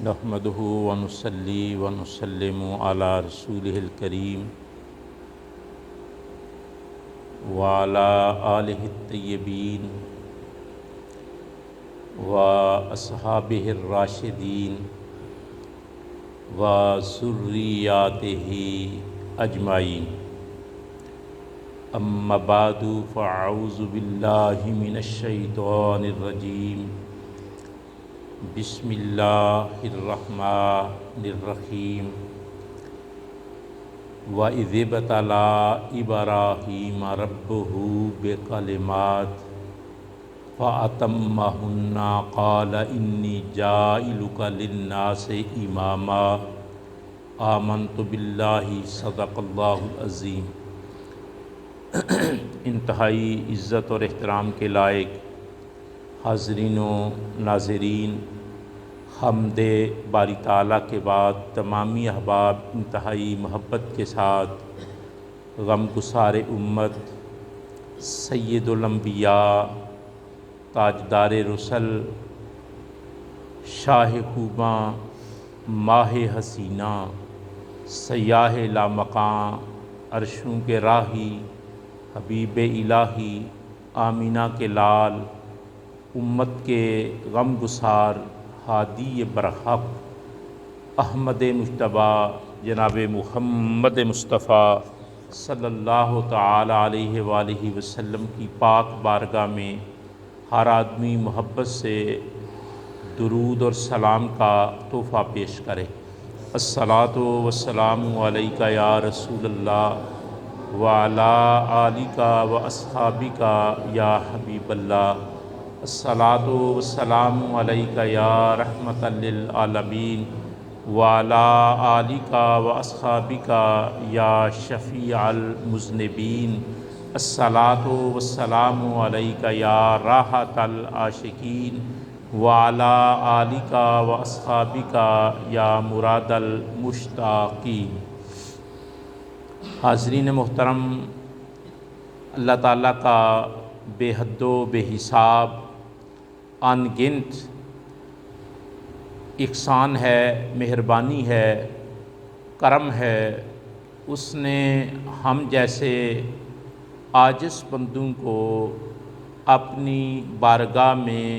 نحمده ونصلي ونسلم على رسوله الكريم وعلى آله الطيبين وأصحابه الراشدين وذرياته أجمعين. أما بعد فأعوذ بالله من الشيطان الرجيم. بسم اللہ الرحمن الرحیم. وَإِذِ ابْتَلَىٰ إِبْرَاهِيمَ رَبُّهُ بِكَلِمَاتٍ فَأَتَمَّهُنَّ قَالَ إِنِّي جَاعِلُكَ لِلنَّاسِ إِمَامًا آمَنْتُ بِاللَّهِ صدق اللہ العظیم. انتہائی عزت اور احترام کے لائق حاضرین و ناظرین، حمد باری تعالیٰ کے بعد تمامی احباب انتہائی محبت کے ساتھ غم گسار امت سید الانبیاء تاجدار رسل شاہ خوباں ماہ حسینہ سیاہ لامکاں عرشوں کے راہی حبیب الہی آمینہ کے لال امت کے غم گسار ہادی برحق احمد مجتبیٰ جناب محمد مصطفیٰ صلی اللہ تعالی علیہ وآلہ وسلم کی پاک بارگاہ میں ہر آدمی محبت سے درود اور سلام کا تحفہ پیش کرے. الصلاۃ والسلام علیک یا رسول اللہ وعلی آلک و اصحابک یا حبیب اللہ. الصلاۃ والسلام علیک یا رحمۃ للعالمین وعلی آلک و اصحابک یا شفیع المذنبین. الصلاۃ والسلام علیک یا راحۃ العاشقین وعلی آلک و اصحابک یا مراد المشتاقین. حاضرین محترم، اللہ تعالیٰ کا بے حد و بے حساب ان گنت احسان ہے، مہربانی ہے، کرم ہے. اس نے ہم جیسے عاجز بندوں کو اپنی بارگاہ میں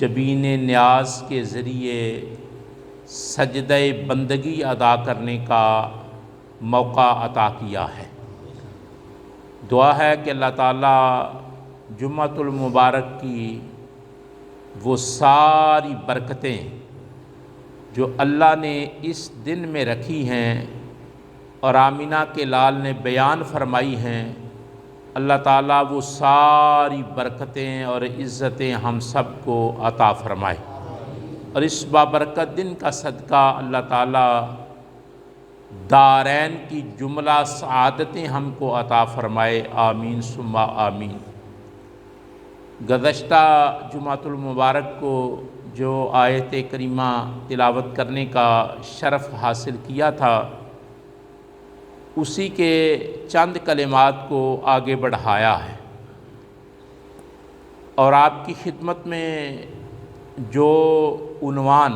جبین نیاز کے ذریعے سجدہ بندگی ادا کرنے کا موقع عطا کیا ہے. دعا ہے کہ اللہ تعالیٰ جمعۃ المبارک کی وہ ساری برکتیں جو اللہ نے اس دن میں رکھی ہیں اور آمینہ کے لال نے بیان فرمائی ہیں، اللہ تعالیٰ وہ ساری برکتیں اور عزتیں ہم سب کو عطا فرمائے. اور اس بابرکت دن کا صدقہ اللہ تعالیٰ دارین کی جملہ سعادتیں ہم کو عطا فرمائے. آمین ثم آمین. گزشتہ جمعۃ المبارک کو جو آیت کریمہ تلاوت کرنے کا شرف حاصل کیا تھا، اسی کے چند کلمات کو آگے بڑھایا ہے اور آپ کی خدمت میں جو عنوان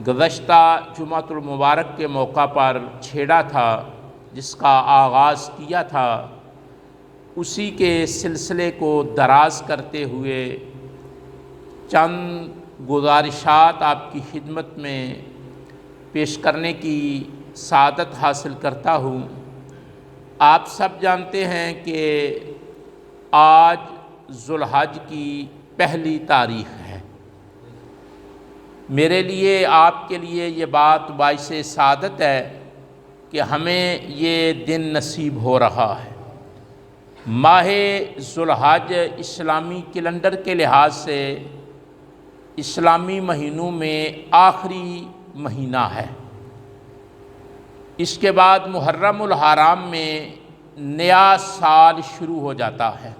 گزشتہ جمعۃ المبارک کے موقع پر چھیڑا تھا، جس کا آغاز کیا تھا، اسی کے سلسلے کو دراز کرتے ہوئے چند گزارشات آپ کی خدمت میں پیش کرنے کی سعادت حاصل کرتا ہوں. آپ سب جانتے ہیں کہ آج ذو الحج کی پہلی تاریخ ہے. میرے لیے، آپ کے لیے یہ بات باعث سعادت ہے کہ ہمیں یہ دن نصیب ہو رہا ہے. ماہ ذو الحج اسلامی کیلنڈر کے لحاظ سے اسلامی مہینوں میں آخری مہینہ ہے. اس کے بعد محرم الحرام میں نیا سال شروع ہو جاتا ہے.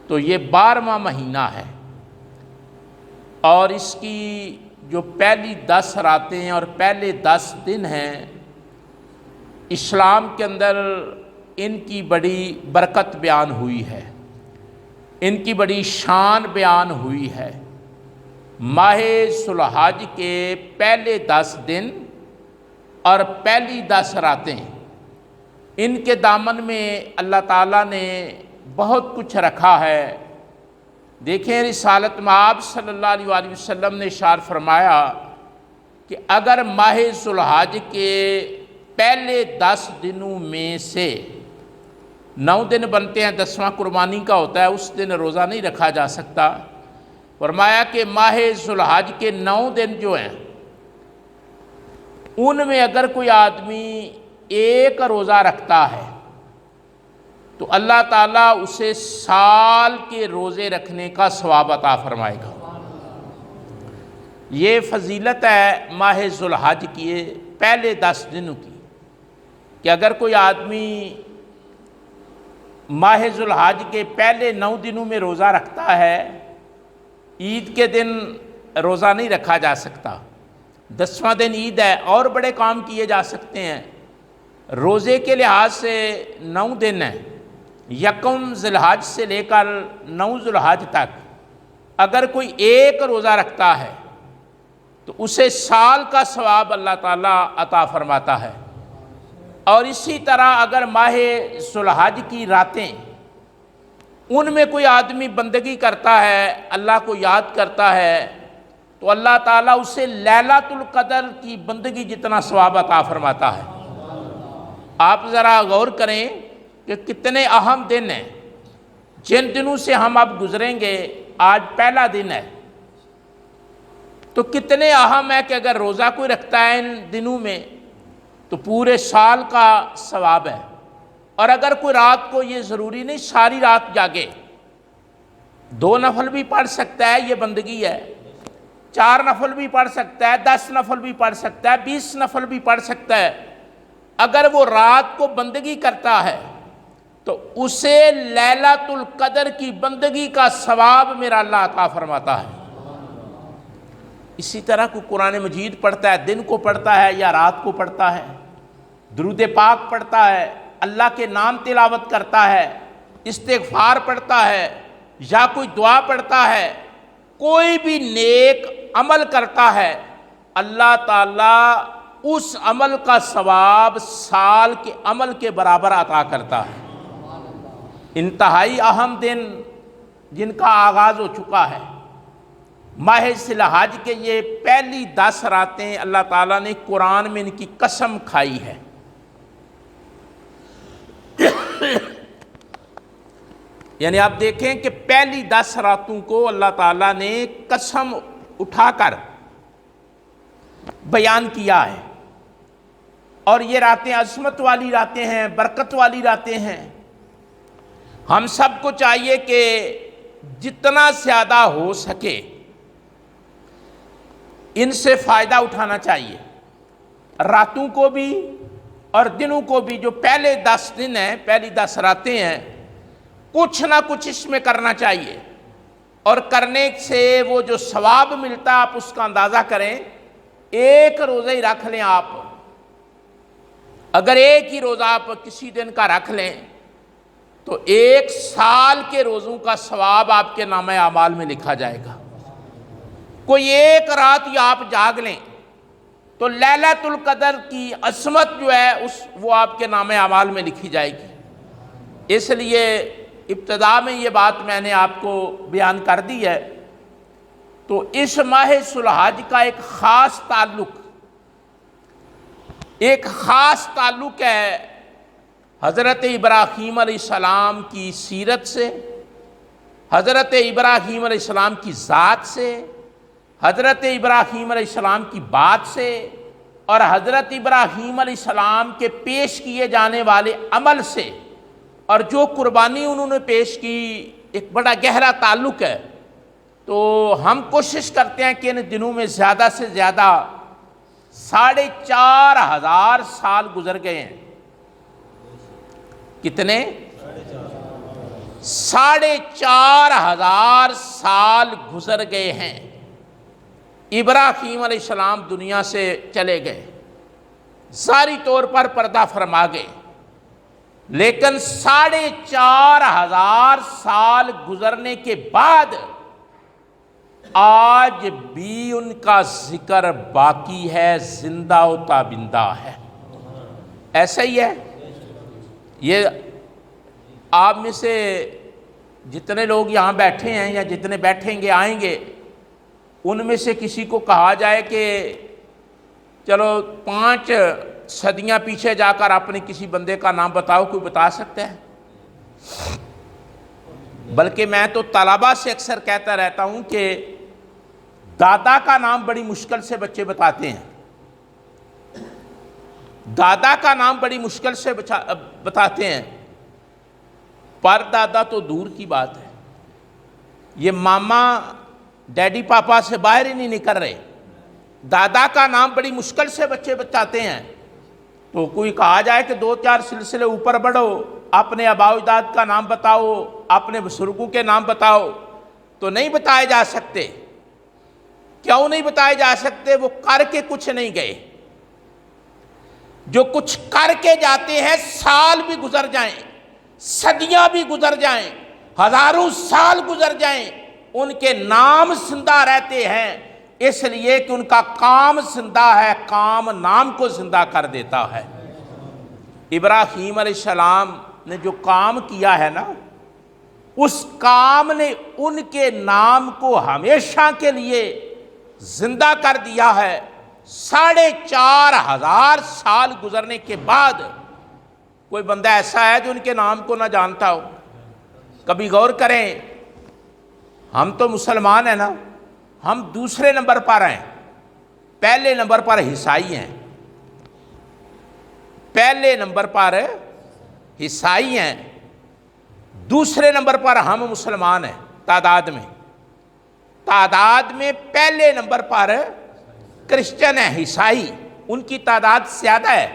تو یہ 12واں مہینہ ہے اور اس کی جو پہلی 10 راتیں اور پہلے 10 دن ہیں، اسلام کے اندر ان کی بڑی برکت بیان ہوئی ہے، ان کی بڑی شان بیان ہوئی ہے. ماہ ذوالحج کے پہلے 10 دن اور پہلی 10 راتیں، ان کے دامن میں اللہ تعالیٰ نے بہت کچھ رکھا ہے۔ دیکھیں رسالت مآب صلی اللہ علیہ وآلہ وسلم نے ارشاد فرمایا کہ اگر ماہ ذوالحج کے پہلے 10 دنوں میں سے 9 دن بنتے ہیں، 10واں قربانی کا ہوتا ہے، اس دن روزہ نہیں رکھا جا سکتا۔ فرمایا کہ ماہ ذوالحج کے 9 دن جو ہیں ان میں اگر کوئی آدمی ایک روزہ رکھتا ہے تو اللہ تعالیٰ اسے سال کے روزے رکھنے کا ثواب عطا فرمائے گا۔ یہ فضیلت ہے ماہ ذوالحج کی پہلے 10 دنوں کی، کہ اگر کوئی آدمی ماہ ذوالحج کے پہلے 9 دنوں میں روزہ رکھتا ہے، عید کے دن روزہ نہیں رکھا جا سکتا، 10واں دن عید ہے، اور بڑے کام کیے جا سکتے ہیں۔ روزے کے لحاظ سے 9 دن ہیں، 1 ذی الحج سے لے کر 9 ذی الحج تک اگر کوئی ایک روزہ رکھتا ہے تو اسے سال کا ثواب اللہ تعالیٰ عطا فرماتا ہے۔ اور اسی طرح اگر ماہ ذوالحج کی راتیں ان میں کوئی آدمی بندگی کرتا ہے، اللہ کو یاد کرتا ہے، تو اللہ تعالیٰ اسے لیلۃ القدر کی بندگی جتنا ثواب عطا فرماتا ہے۔ آپ ذرا غور کریں کہ کتنے اہم دن ہیں جن دنوں سے ہم اب گزریں گے۔ آج پہلا دن ہے، تو کتنے اہم ہے کہ اگر روزہ کوئی رکھتا ہے ان دنوں میں تو پورے سال کا ثواب ہے۔ اور اگر کوئی رات کو، یہ ضروری نہیں ساری رات جاگے، 2 نفل بھی پڑھ سکتا ہے، یہ بندگی ہے، 4 نفل بھی پڑھ سکتا ہے، 10 نفل بھی پڑھ سکتا ہے، 20 نفل بھی پڑھ سکتا ہے۔ اگر وہ رات کو بندگی کرتا ہے تو اسے لیلۃ القدر کی بندگی کا ثواب میرا اللہ عطا فرماتا ہے۔ اسی طرح کو قرآن مجید پڑھتا ہے، دن کو پڑھتا ہے یا رات کو پڑھتا ہے، درود پاک پڑھتا ہے، اللہ کے نام تلاوت کرتا ہے، استغفار پڑھتا ہے یا کوئی دعا پڑھتا ہے، کوئی بھی نیک عمل کرتا ہے، اللہ تعالیٰ اس عمل کا ثواب سال کے عمل کے برابر عطا کرتا ہے۔ انتہائی اہم دن جن کا آغاز ہو چکا ہے، ماہ ذوالحج کے یہ پہلی 10 راتیں اللہ تعالیٰ نے قرآن میں ان کی قسم کھائی ہے۔ یعنی آپ دیکھیں کہ پہلی 10 راتوں کو اللہ تعالیٰ نے قسم اٹھا کر بیان کیا ہے، اور یہ راتیں عظمت والی راتیں ہیں، برکت والی راتیں ہیں۔ ہم سب کو چاہیے کہ جتنا زیادہ ہو سکے ان سے فائدہ اٹھانا چاہیے، راتوں کو بھی اور دنوں کو بھی۔ جو پہلے 10 دن ہیں، پہلی 10 راتیں ہیں، کچھ نہ کچھ اس میں کرنا چاہیے، اور کرنے سے وہ جو ثواب ملتا آپ اس کا اندازہ کریں۔ ایک روزہ ہی رکھ لیں آپ، اگر ایک ہی روزہ آپ کسی دن کا رکھ لیں تو 1 سال کے روزوں کا ثواب آپ کے نامہ اعمال میں لکھا جائے گا۔ کوئی ایک رات یا آپ جاگ لیں تو لیلۃ القدر کی عظمت جو ہے وہ آپ کے نامہ اعمال میں لکھی جائے گی۔ اس لیے ابتدا میں یہ بات میں نے آپ کو بیان کر دی ہے۔ تو اس ماہ ذوالحج کا ایک خاص تعلق ہے حضرت ابراہیم علیہ السلام کی سیرت سے، حضرت ابراہیم علیہ السلام کی ذات سے، حضرت ابراہیم علیہ السلام کی بات سے، اور حضرت ابراہیم علیہ السلام کے پیش کیے جانے والے عمل سے، اور جو قربانی انہوں نے پیش کی، ایک بڑا گہرا تعلق ہے۔ تو ہم کوشش کرتے ہیں کہ ان دنوں میں زیادہ سے زیادہ 4,500 سال گزر گئے ہیں۔ کتنے؟ 4,500 سال گزر گئے ہیں۔ ابراہیم علیہ السلام دنیا سے چلے گئے، ظاہری طور پر پردہ فرما گئے، لیکن 4,500 سال گزرنے کے بعد آج بھی ان کا ذکر باقی ہے، زندہ و تابندہ ہے۔ ایسا ہی ہے۔ یہ آپ میں سے جتنے لوگ یہاں بیٹھے ہیں یا جتنے بیٹھیں گے آئیں گے، ان میں سے کسی کو کہا جائے کہ چلو 5 صدیاں پیچھے جا کر اپنے کسی بندے کا نام بتاؤ، کوئی بتا سکتا ہے؟ بلکہ میں تو طلباء سے اکثر کہتا رہتا ہوں کہ دادا کا نام بڑی مشکل سے بچے بتاتے ہیں، دادا کا نام بڑی مشکل سے بتاتے ہیں، پر دادا تو دور کی بات ہے۔ یہ ماما ڈیڈی پاپا سے باہر ہی نہیں نکل رہے، دادا کا نام بڑی مشکل سے بچے بتاتے ہیں۔ تو کوئی کہا جائے کہ 2-4 سلسلے اوپر بڑھو، اپنے آباء و اجداد کا نام بتاؤ، اپنے بزرگوں کے نام بتاؤ، تو نہیں بتائے جا سکتے۔ کیوں نہیں بتائے جا سکتے؟ وہ کر کے کچھ نہیں گئے۔ جو کچھ کر کے جاتے ہیں، سال بھی گزر جائیں، صدیاں بھی گزر جائیں، ہزاروں سال گزر جائیں، ان کے نام زندہ رہتے ہیں، اس لیے کہ ان کا کام زندہ ہے، کام نام کو زندہ کر دیتا ہے۔ ابراہیم علیہ السلام نے جو کام کیا ہے نا، اس کام نے ان کے نام کو ہمیشہ کے لیے زندہ کر دیا ہے۔ 4,500 سال گزرنے کے بعد کوئی بندہ ایسا ہے جو ان کے نام کو نہ جانتا ہو؟ کبھی غور کریں، ہم تو مسلمان ہیں نا، ہم دوسرے نمبر پر ہیں، پہلے نمبر پر عیسائی ہیں، پہلے نمبر پر عیسائی ہیں، دوسرے نمبر پر ہم مسلمان ہیں۔ تعداد میں پہلے نمبر پر کرسچن ہیں، عیسائی، ان کی تعداد زیادہ ہے،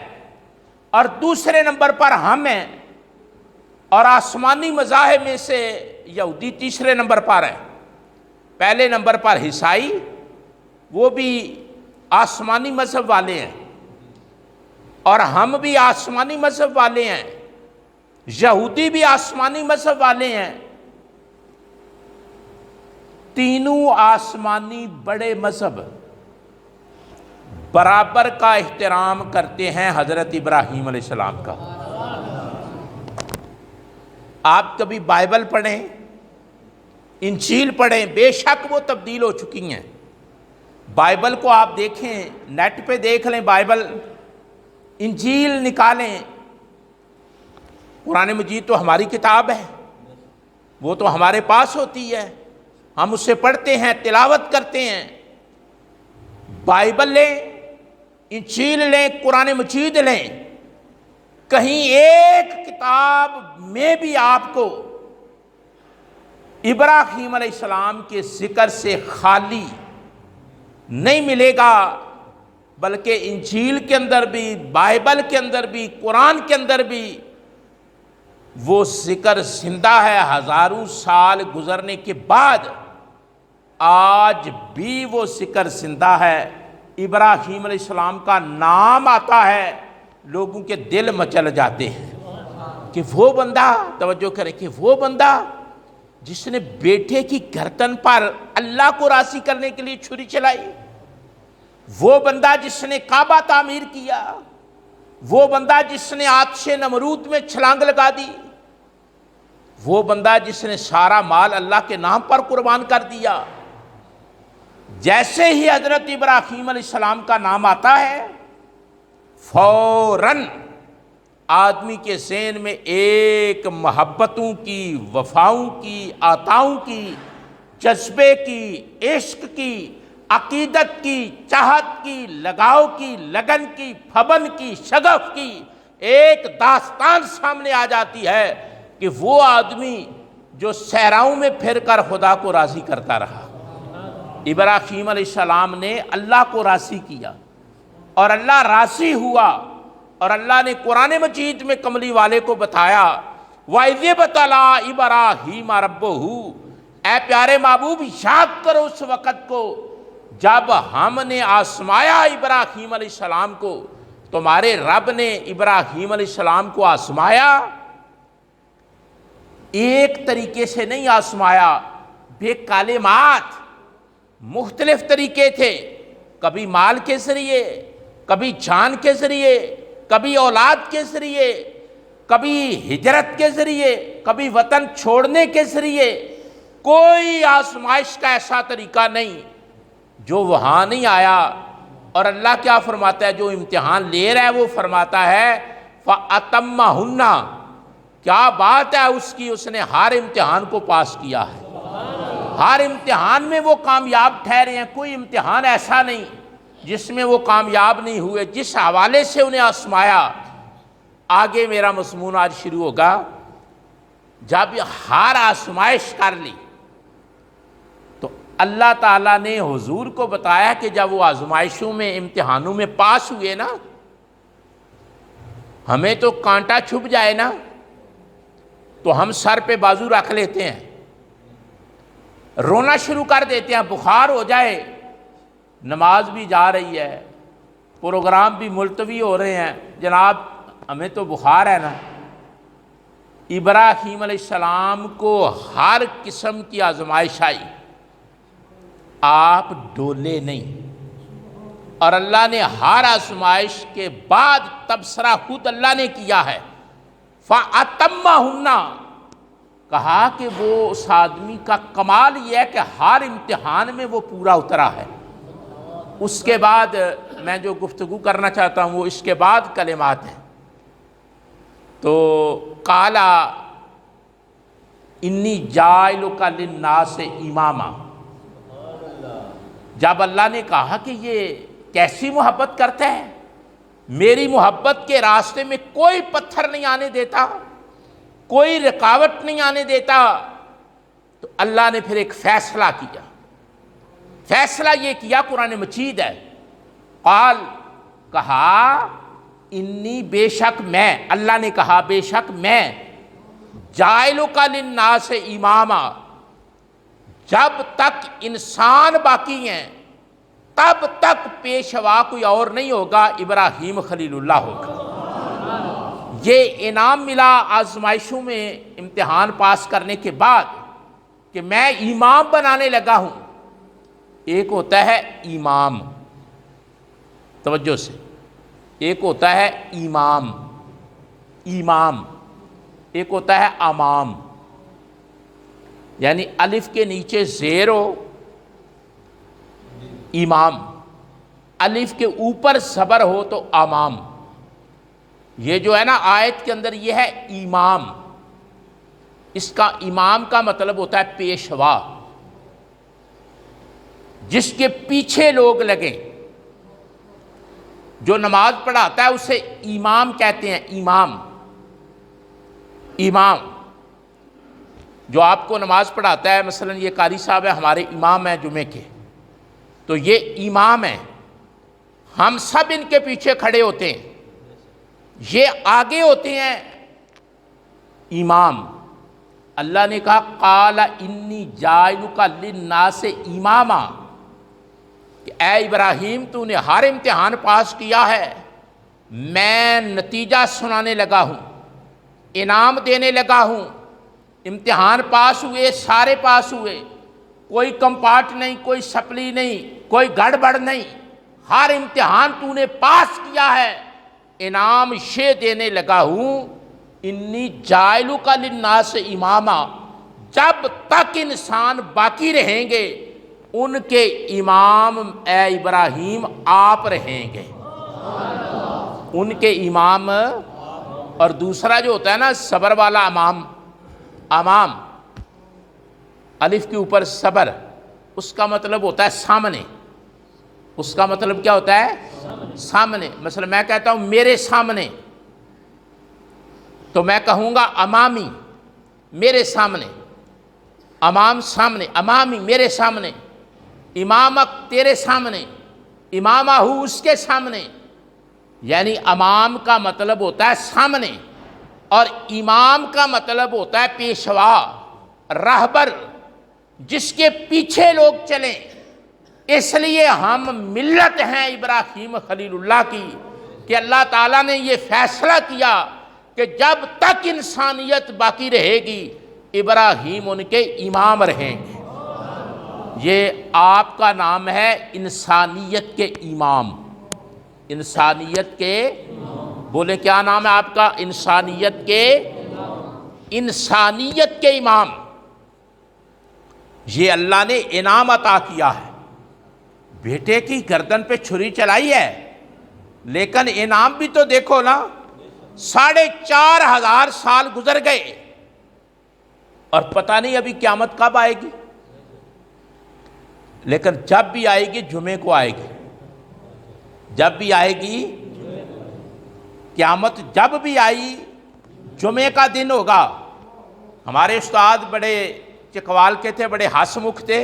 اور دوسرے نمبر پر ہم ہیں، اور آسمانی مذاہب میں سے یہودی تیسرے نمبر پر ہے۔ پہلے نمبر پر عیسائی، وہ بھی آسمانی مذہب والے ہیں، اور ہم بھی آسمانی مذہب والے ہیں، یہودی بھی آسمانی مذہب والے ہیں۔ تینوں آسمانی بڑے مذہب برابر کا احترام کرتے ہیں حضرت ابراہیم علیہ السلام کا۔ آپ کبھی بائبل پڑھیں، انجیل پڑھیں، بے شک وہ تبدیل ہو چکی ہیں۔ بائبل کو آپ دیکھیں، نیٹ پہ دیکھ لیں بائبل، انجیل نکالیں۔ قرآن مجید تو ہماری کتاب ہے، وہ تو ہمارے پاس ہوتی ہے، ہم اسے پڑھتے ہیں، تلاوت کرتے ہیں۔ بائبل لیں، انجیل لیں، قرآن مجید لیں، کہیں ایک کتاب میں بھی آپ کو ابراہیم علیہ السلام کے ذکر سے خالی نہیں ملے گا، بلکہ انجیل کے اندر بھی، بائبل کے اندر بھی، قرآن کے اندر بھی وہ ذکر زندہ ہے۔ ہزاروں سال گزرنے کے بعد آج بھی وہ ذکر زندہ ہے۔ ابراہیم علیہ السلام کا نام آتا ہے، لوگوں کے دل مچل جاتے ہیں کہ وہ بندہ، توجہ کریں، کہ وہ بندہ جس نے بیٹے کی گردن پر اللہ کو راضی کرنے کے لیے چھری چلائی، وہ بندہ جس نے کعبہ تعمیر کیا، وہ بندہ جس نے آتش نمرود میں چھلانگ لگا دی، وہ بندہ جس نے سارا مال اللہ کے نام پر قربان کر دیا، جیسے ہی حضرت ابراہیم علیہ السلام کا نام آتا ہے، فوراً آدمی کے ذہن میں ایک محبتوں کی، وفاؤں کی، عطاؤں کی، جذبے کی، عشق کی، عقیدت کی، چاہت کی، لگاؤ کی، لگن کی، پھبن کی، شغف کی ایک داستان سامنے آ جاتی ہے کہ وہ آدمی جو صحراؤں میں پھر کر خدا کو راضی کرتا رہا، ابراہیم علیہ السلام نے اللہ کو راضی کیا اور اللہ راضی ہوا، اور اللہ نے قرآن مجید میں کملی والے کو بتایا، وَإِذِ ابْتَلَىٰ إِبْرَاهِيمَ رَبُّهُ، اے پیارے محبوب یاد کرو اس وقت کو جب ہم نے آزمایا ابراہیم علیہ السلام کو، تمہارے رب نے ابراہیم علیہ السلام کو آزمایا، ایک طریقے سے نہیں آزمایا، بے کلمات، مختلف طریقے تھے، کبھی مال کے ذریعے، کبھی جان کے ذریعے، کبھی اولاد کے ذریعے، کبھی ہجرت کے ذریعے، کبھی وطن چھوڑنے کے ذریعے۔ کوئی آزمائش کا ایسا طریقہ نہیں جو وہاں نہیں آیا۔ اور اللہ کیا فرماتا ہے؟ جو امتحان لے رہا ہے وہ فرماتا ہے فَأَتَمَّهُنَّ، کیا بات ہے اس کی، اس نے ہر امتحان کو پاس کیا ہے، ہر امتحان میں وہ کامیاب ٹھہرے ہیں۔ کوئی امتحان ایسا نہیں جس میں وہ کامیاب نہیں ہوئے، جس حوالے سے انہیں آزمایا۔ آگے میرا مضمون آج شروع ہوگا۔ جب ہر آزمائش کر لی تو اللہ تعالیٰ نے حضور کو بتایا کہ جب وہ آزمائشوں میں، امتحانوں میں پاس ہوئے نا، ہمیں تو کانٹا چھپ جائے نا تو ہم سر پہ بازو رکھ لیتے ہیں، رونا شروع کر دیتے ہیں، بخار ہو جائے، نماز بھی جا رہی ہے، پروگرام بھی ملتوی ہو رہے ہیں، جناب ہمیں تو بخار ہے نا۔ ابراہیم علیہ السلام کو ہر قسم کی آزمائش آئی، آپ ڈولے نہیں۔ اور اللہ نے ہر آزمائش کے بعد تبصرہ خود اللہ نے کیا ہے، فَأَتَمَّهُنَّ، کہا کہ وہ اس آدمی کا کمال یہ ہے کہ ہر امتحان میں وہ پورا اترا ہے۔ اس کے بعد میں جو گفتگو کرنا چاہتا ہوں وہ اس کے بعد کلمات ہیں۔ تو قَالَ إِنِّي جَاعِلُكَ لِلنَّاسِ إِمَامًا، جب اللہ نے کہا کہ یہ کیسی محبت کرتا ہے، میری محبت کے راستے میں کوئی پتھر نہیں آنے دیتا، کوئی رکاوٹ نہیں آنے دیتا، تو اللہ نے پھر ایک فیصلہ کیا۔ فیصلہ یہ کیا، قرآن مجید ہے، قال، کہا، انی، بے شک میں، اللہ نے کہا بے شک میں، جاعلک للناس اماما، جب تک انسان باقی ہیں تب تک پیشوا کوئی اور نہیں ہوگا، ابراہیم خلیل اللہ ہوگا۔ یہ انعام ملا آزمائشوں میں امتحان پاس کرنے کے بعد کہ میں امام بنانے لگا ہوں۔ ایک ہوتا ہے امام، توجہ سے، ایک ہوتا ہے امام، امام، ایک ہوتا ہے امام، یعنی الف کے نیچے زیر ہو، امام، الف کے اوپر زبر ہو تو امام۔ یہ جو ہے نا آیت کے اندر یہ ہے امام، اس کا امام کا مطلب ہوتا ہے پیشوا، جس کے پیچھے لوگ لگیں، جو نماز پڑھاتا ہے اسے امام کہتے ہیں، امام، امام جو آپ کو نماز پڑھاتا ہے، مثلا یہ قاری صاحب ہے، ہمارے امام ہیں جمعے کے، تو یہ امام ہیں، ہم سب ان کے پیچھے کھڑے ہوتے ہیں، یہ آگے ہوتے ہیں امام۔ اللہ نے کہا قال انی جاعلک للناس اماما، کہ اے ابراہیم تو نے ہر امتحان پاس کیا ہے، میں نتیجہ سنانے لگا ہوں، انعام دینے لگا ہوں۔ امتحان پاس ہوئے، سارے پاس ہوئے، کوئی کمپارٹ نہیں، کوئی سپلی نہیں، کوئی گڑبڑ نہیں، ہر امتحان تو نے پاس کیا ہے، انعام یہ دینے لگا ہوں، انی جاعلک للناس اماما، جب تک انسان باقی رہیں گے ان کے امام اے ابراہیم آپ رہیں گے، ان کے امام۔ اور دوسرا جو ہوتا ہے نا صبر والا امام، امام الف کے اوپر صبر، اس کا مطلب ہوتا ہے سامنے، اس کا مطلب کیا ہوتا ہے؟ سامنے۔ مثلا میں کہتا ہوں میرے سامنے، تو میں کہوں گا امامی، میرے سامنے، امام سامنے، امامی میرے سامنے، امامک تیرے سامنے، امامہ ہو اس کے سامنے، یعنی امام کا مطلب ہوتا ہے سامنے، اور امام کا مطلب ہوتا ہے پیشوا، راہبر، جس کے پیچھے لوگ چلیں۔ اس لیے ہم ملت ہیں ابراہیم خلیل اللہ کی، کہ اللہ تعالیٰ نے یہ فیصلہ کیا کہ جب تک انسانیت باقی رہے گی ابراہیم ان کے امام رہیں گے۔ یہ آپ کا نام ہے انسانیت کے امام، انسانیت کے، بولے کیا نام ہے آپ کا؟ انسانیت کے، انسانیت کے امام۔ یہ اللہ نے انعام عطا کیا ہے، بیٹے کی گردن پہ چھری چلائی ہے، لیکن انعام بھی تو دیکھو نا، 4,500 سال گزر گئے اور پتہ نہیں ابھی قیامت کب آئے گی، لیکن جب بھی آئے گی جمعے کو آئے گی، جب بھی آئے گی قیامت، جب بھی آئی جمعے کا دن ہوگا۔ ہمارے استاد بڑے چکوال کے تھے، بڑے ہنسمکھ تھے،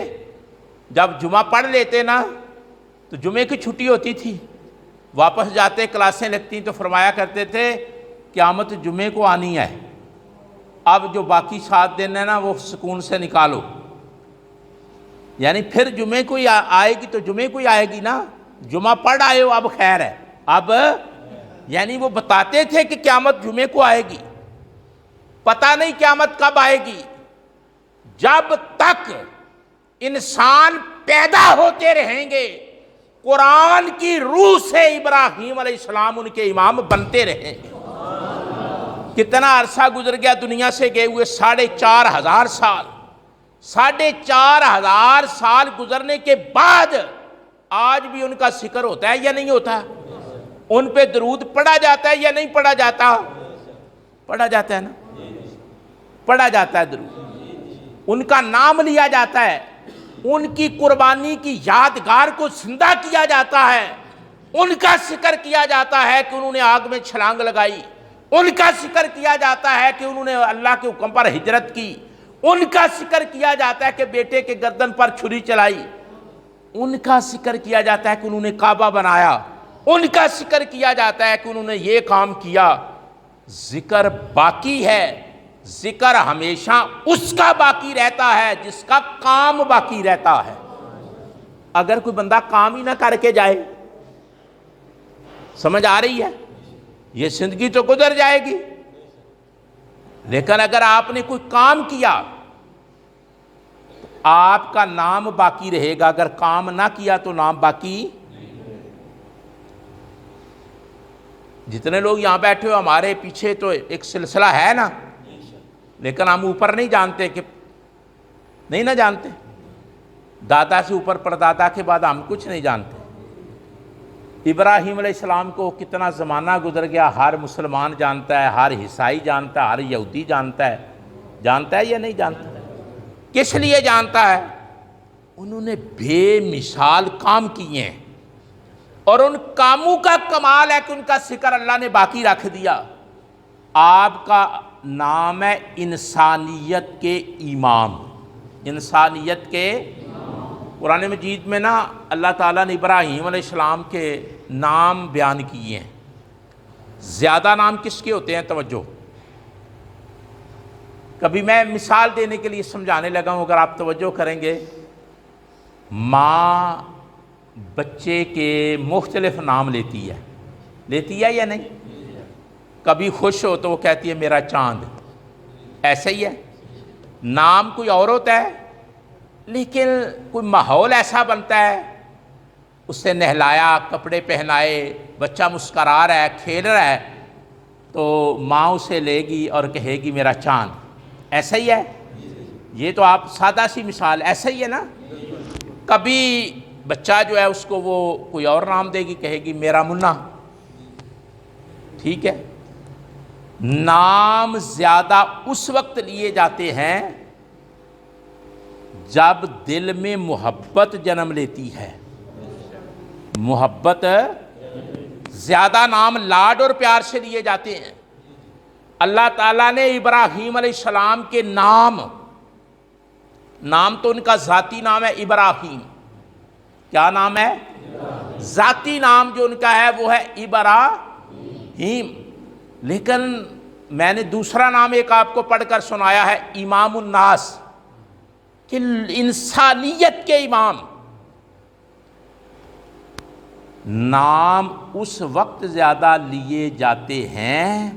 جب جمعہ پڑھ لیتے نا تو جمعے کی چھٹی ہوتی تھی، واپس جاتے کلاسیں لگتی تو فرمایا کرتے تھے قیامت جمعے کو آنی ہے، اب جو باقی 7 دن ہے نا وہ سکون سے نکالو، یعنی پھر جمعے کو ہی آئے گی تو جمعے کو ہی آئے گی نا، جمعہ پڑھ آئے ہو اب خیر ہے، اب یعنی وہ بتاتے تھے کہ قیامت جمعے کو آئے گی، پتہ نہیں قیامت کب آئے گی، جب تک انسان پیدا ہوتے رہیں گے قرآن کی روح سے ابراہیم علیہ السلام ان کے امام بنتے رہیں گے۔ کتنا عرصہ گزر گیا دنیا سے گئے ہوئے؟ 4,500 سال، 4,500 سال گزرنے کے بعد آج بھی ان کا ذکر ہوتا ہے یا نہیں ہوتا؟ ان پہ درود پڑھا جاتا ہے یا نہیں پڑھا جاتا؟ پڑھا جاتا ہے نا، پڑھا جاتا ہے درود، ان کا نام لیا جاتا ہے، ان کی قربانی کی یادگار کو زندہ کیا جاتا ہے، ان کا ذکر کیا جاتا ہے کہ انہوں نے آگ میں چھلانگ لگائی، ان کا ذکر کیا جاتا ہے کہ انہوں نے اللہ کے حکم پر ہجرت کی، ان کا ذکر کیا جاتا ہے کہ بیٹے کے گردن پر چھری چلائی، ان کا ذکر کیا جاتا ہے کہ انہوں نے کعبہ بنایا، ان کا ذکر کیا جاتا ہے کہ انہوں نے یہ کام کیا۔ ذکر باقی ہے، ذکر ہمیشہ اس کا باقی رہتا ہے جس کا کام باقی رہتا ہے۔ اگر کوئی بندہ کام ہی نہ کر کے جائے، سمجھ آ رہی ہے؟ یہ زندگی تو گزر جائے گی، لیکن اگر آپ نے کوئی کام کیا آپ کا نام باقی رہے گا، اگر کام نہ کیا تو نام باقی۔ جتنے لوگ یہاں بیٹھے ہو ہمارے پیچھے تو ایک سلسلہ ہے نا، لیکن ہم اوپر نہیں جانتے، کہ نہیں نہ جانتے، دادا سے اوپر پردادا کے بعد ہم کچھ نہیں جانتے۔ ابراہیم علیہ السلام کو کتنا زمانہ گزر گیا، ہر مسلمان جانتا ہے، ہر عیسائی جانتا ہے، ہر یہودی جانتا ہے، جانتا ہے یا نہیں جانتا؟ کس لیے جانتا ہے؟ انہوں نے بے مثال کام کیے ہیں، اور ان کاموں کا کمال ہے کہ ان کا ذکر اللہ نے باقی رکھ دیا۔ آپ کا نام ہے انسانیت کے امام، انسانیت کے۔ قرآن مجید میں نا اللہ تعالیٰ نے ابراہیم علیہ السلام کے نام بیان کیے ہیں۔ زیادہ نام کس کے ہوتے ہیں؟ توجہ، کبھی میں مثال دینے کے لیے سمجھانے لگا ہوں، اگر آپ توجہ کریں گے، ماں بچے کے مختلف نام لیتی ہے یا نہیں؟ کبھی خوش ہو تو وہ کہتی ہے میرا چاند، ایسا ہی ہے، نام کوئی اور ہوتا ہے، لیکن کوئی ماحول ایسا بنتا ہے، اسے نہلایا، کپڑے پہنائے، بچہ مسکرا رہا ہے، کھیل رہا ہے، تو ماں اسے لے گی اور کہے گی میرا چاند، ایسا ہی ہے۔ یہ تو آپ سادہ سی مثال، ایسا ہی ہے نا۔ کبھی بچہ جو ہے اس کو وہ کوئی اور نام دے گی، کہے گی میرا منا، ٹھیک ہے۔ نام زیادہ اس وقت لیے جاتے ہیں جب دل میں محبت جنم لیتی ہے، محبت، زیادہ نام لاڈ اور پیار سے لیے جاتے ہیں۔ اللہ تعالیٰ نے ابراہیم علیہ السلام کے نام تو ان کا ذاتی نام ہے ابراہیم، کیا نام ہے؟ ذاتی نام جو ان کا ہے وہ ہے ابراہیم، لیکن میں نے دوسرا نام ایک آپ کو پڑھ کر سنایا ہے امام الناس، کہ انسانیت کے امام۔ نام اس وقت زیادہ لیے جاتے ہیں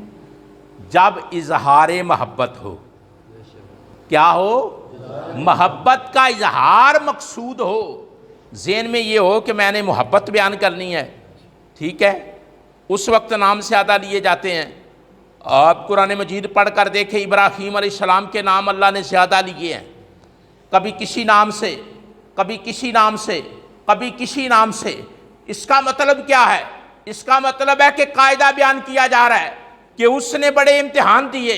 جب اظہار محبت ہو، کیا ہو؟ محبت کا اظہار مقصود ہو، ذہن میں یہ ہو کہ میں نے محبت بیان کرنی ہے، ٹھیک ہے، اس وقت نام زیادہ لیے جاتے ہیں۔ آپ قرآن مجید پڑھ کر دیکھیں، ابراہیم علیہ السلام کے نام اللہ نے زیادہ لیے ہیں، کبھی کسی نام سے، کبھی کسی نام سے، کبھی کسی نام سے۔ اس کا مطلب کیا ہے؟ اس کا مطلب ہے کہ قاعدہ بیان کیا جا رہا ہے کہ اس نے بڑے امتحان دیے،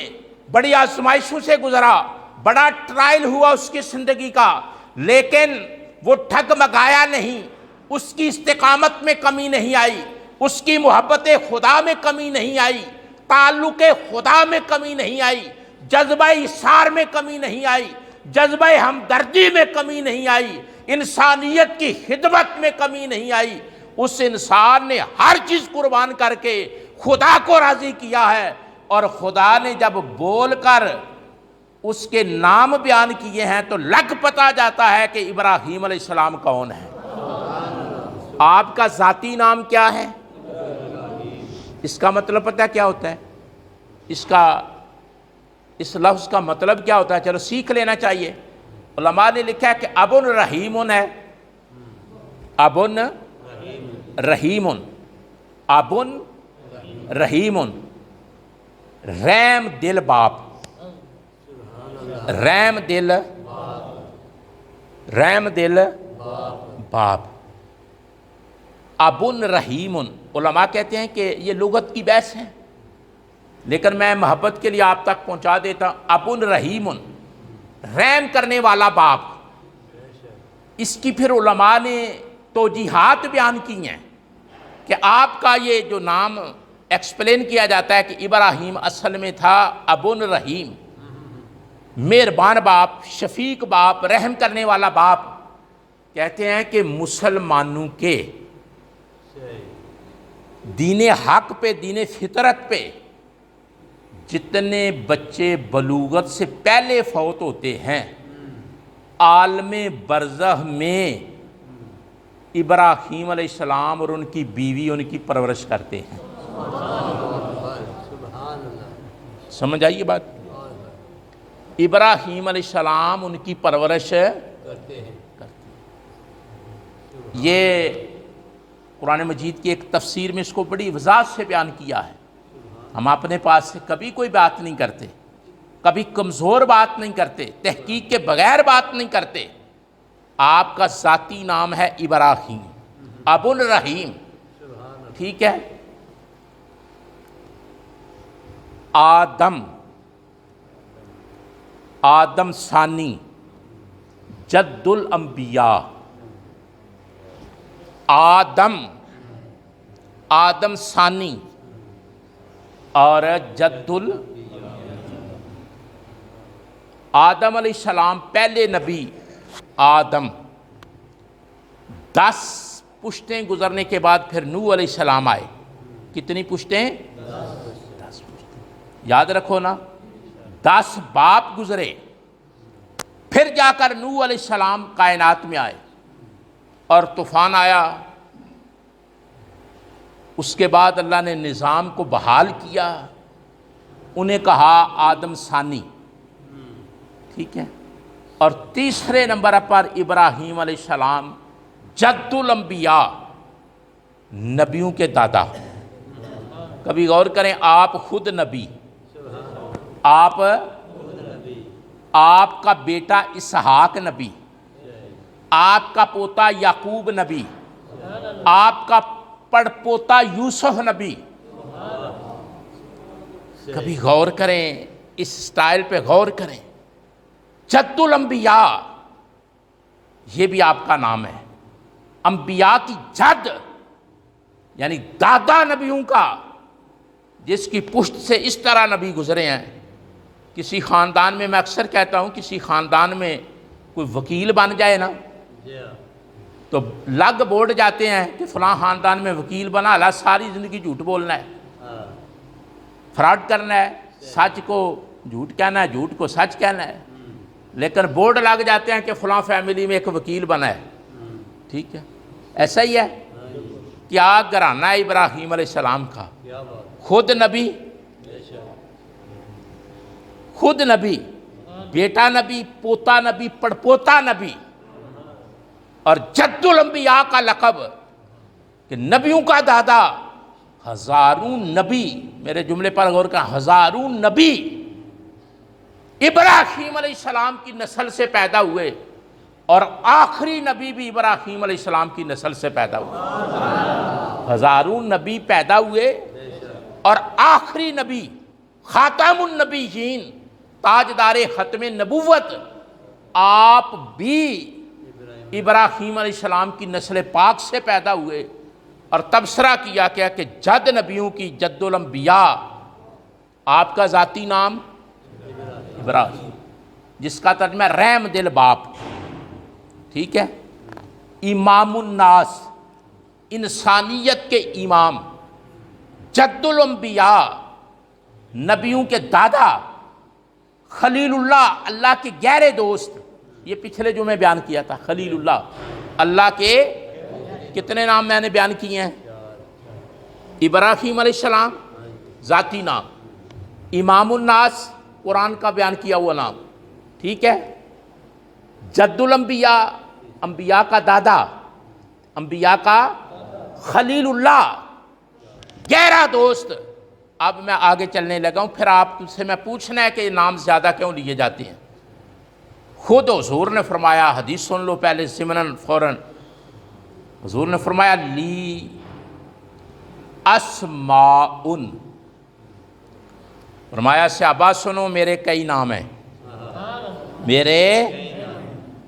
بڑی آزمائشوں سے گزرا، بڑا ٹرائل ہوا اس کی زندگی کا، لیکن وہ ٹھگمگایا نہیں، اس کی استقامت میں کمی نہیں آئی، اس کی محبت خدا میں کمی نہیں آئی، تعلق خدا میں کمی نہیں آئی، جذبہ ایثار میں کمی نہیں آئی، جذبہ ہمدردی میں کمی نہیں آئی، انسانیت کی خدمت میں کمی نہیں آئی۔ اس انسان نے ہر چیز قربان کر کے خدا کو راضی کیا ہے، اور خدا نے جب بول کر اس کے نام بیان کیے ہیں تو لگ پتا جاتا ہے کہ ابراہیم علیہ السلام کون ہے۔ آپ کا ذاتی نام کیا ہے؟ اس کا مطلب پتہ کیا ہوتا ہے؟ اس لفظ کا مطلب کیا ہوتا ہے؟ چلو سیکھ لینا چاہیے۔ علماء نے لکھا ہے کہ ابن رحیم ہے، ابن رحیم، ابن رحیم، رحم دل باپ، رحم دل، رحم دل باپ، ابن رحیم۔ علماء کہتے ہیں کہ یہ لغت کی بحث ہے، لیکن میں محبت کے لیے آپ تک پہنچا دیتا ہوں۔ ابن رحیم، رحم کرنے والا باپ۔ اس کی پھر علماء نے توجیحات بیان کی ہیں کہ آپ کا یہ جو نام ایکسپلین کیا جاتا ہے کہ ابراہیم اصل میں تھا ابن رحیم، مہربان باپ، شفیق باپ، رحم کرنے والا باپ۔ کہتے ہیں کہ مسلمانوں کے دین حق پہ، دین فطرت پہ جتنے بچے بلوغت سے پہلے فوت ہوتے ہیں، عالم برزخ میں ابراہیم علیہ السلام اور ان کی بیوی ان کی پرورش کرتے ہیں۔ سمجھ آئیے بات؟ ابراہیم علیہ السلام ان کی پرورش کرتے ہیں۔ یہ قرآن مجید کی ایک تفسیر میں اس کو بڑی وضاحت سے بیان کیا ہے۔ ہم اپنے پاس سے کبھی کوئی بات نہیں کرتے، کبھی کمزور بات نہیں کرتے، تحقیق کے بغیر بات نہیں کرتے۔ آپ کا ذاتی نام ہے ابراہیم ابن رحیم، ٹھیک ہے؟ آدم، آدم ثانی، جد الانبیاء، آدم، آدم ثانی اور جد آدم علیہ السلام پہلے نبی آدم۔ 10 پشتیں گزرنے کے بعد پھر نوح علیہ السلام آئے۔ کتنی پشتیں؟ 10 پشتیں، یاد رکھو نا۔ 10 باپ گزرے، پھر جا کر نوح علیہ السلام کائنات میں آئے اور طوفان آیا۔ اس کے بعد اللہ نے نظام کو بحال کیا، انہیں کہا آدم ثانی، ٹھیک ہے؟ اور تیسرے نمبر پر ابراہیم علیہ السلام، جد الانبیاء، نبیوں کے دادا۔ کبھی غور کریں، آپ خود نبی، آپ کا بیٹا اسحاق نبی، آپ کا پوتا یعقوب نبی، آپ کا پڑپوتا یوسف نبی۔ کبھی غور کریں، اس سٹائل پہ غور کریں، جد الانبیاء، یہ بھی آپ کا نام ہے۔ انبیاء کی جد یعنی دادا نبیوں کا، جس کی پشت سے اس طرح نبی گزرے ہیں۔ کسی خاندان میں، میں اکثر کہتا ہوں، کسی خاندان میں کوئی وکیل بن جائے نا تو لگ بورڈ جاتے ہیں کہ فلاں خاندان میں وکیل بنا، اللہ ساری زندگی جھوٹ بولنا ہے، فراڈ کرنا ہے، سچ کو جھوٹ کہنا ہے، جھوٹ کو سچ کہنا ہے۔ لیکن بورڈ لگ جاتے ہیں کہ فلاں فیملی میں ایک وکیل بنا ہے، ٹھیک ہے؟ ایسا ہی ہے۔ کیا گھرانہ ہے ابراہیم علیہ السلام کا، خود نبی، خود نبی، بیٹا نبی، پوتا نبی، پڑپوتا نبی، اور جد الانبیاء کا لقب کہ نبیوں کا دادا، ہزاروں نبی، میرے جملے پر غور کریں، ہزاروں نبی ابراہیم علیہ السلام کی نسل سے پیدا ہوئے، اور آخری نبی بھی ابراہیم علیہ السلام کی نسل سے پیدا ہوئے۔ ہزاروں نبی پیدا ہوئے اور آخری نبی خاتم النبیین، تاجدار ختم نبوت، آپ بھی ابراہیم علیہ السلام کی نسل پاک سے پیدا ہوئے، اور تبصرہ کیا گیا کہ جد نبیوں کی جد الانبیاء، آپ کا ذاتی نام ابراہیم، جس کا ترجمہ رحم دل باپ، ٹھیک ہے۔ امام الناس، انسانیت کے امام، جد الانبیاء، نبیوں کے دادا، خلیل اللہ، اللہ کے گہرے دوست، یہ پچھلے جو میں بیان کیا تھا، خلیل اللہ، اللہ کے کتنے نام میں نے بیان کیے ہیں؟ ابراہیم علیہ السلام ذاتی نام، امام الناس قرآن کا بیان کیا ہوا نام، ٹھیک ہے، جد الانبیاء، انبیاء کا دادا، انبیاء کا خلیل اللہ، گہرا دوست۔ اب میں آگے چلنے لگا ہوں، پھر آپ سے میں پوچھنا ہے کہ یہ نام زیادہ کیوں لیے جاتے ہیں۔ خود حضور نے فرمایا، حدیث سن لو پہلے ضمناً فوراً، حضور نے فرمایا لی اسماء، فرمایا صحابہ سنو میرے کئی نام ہیں، میرے،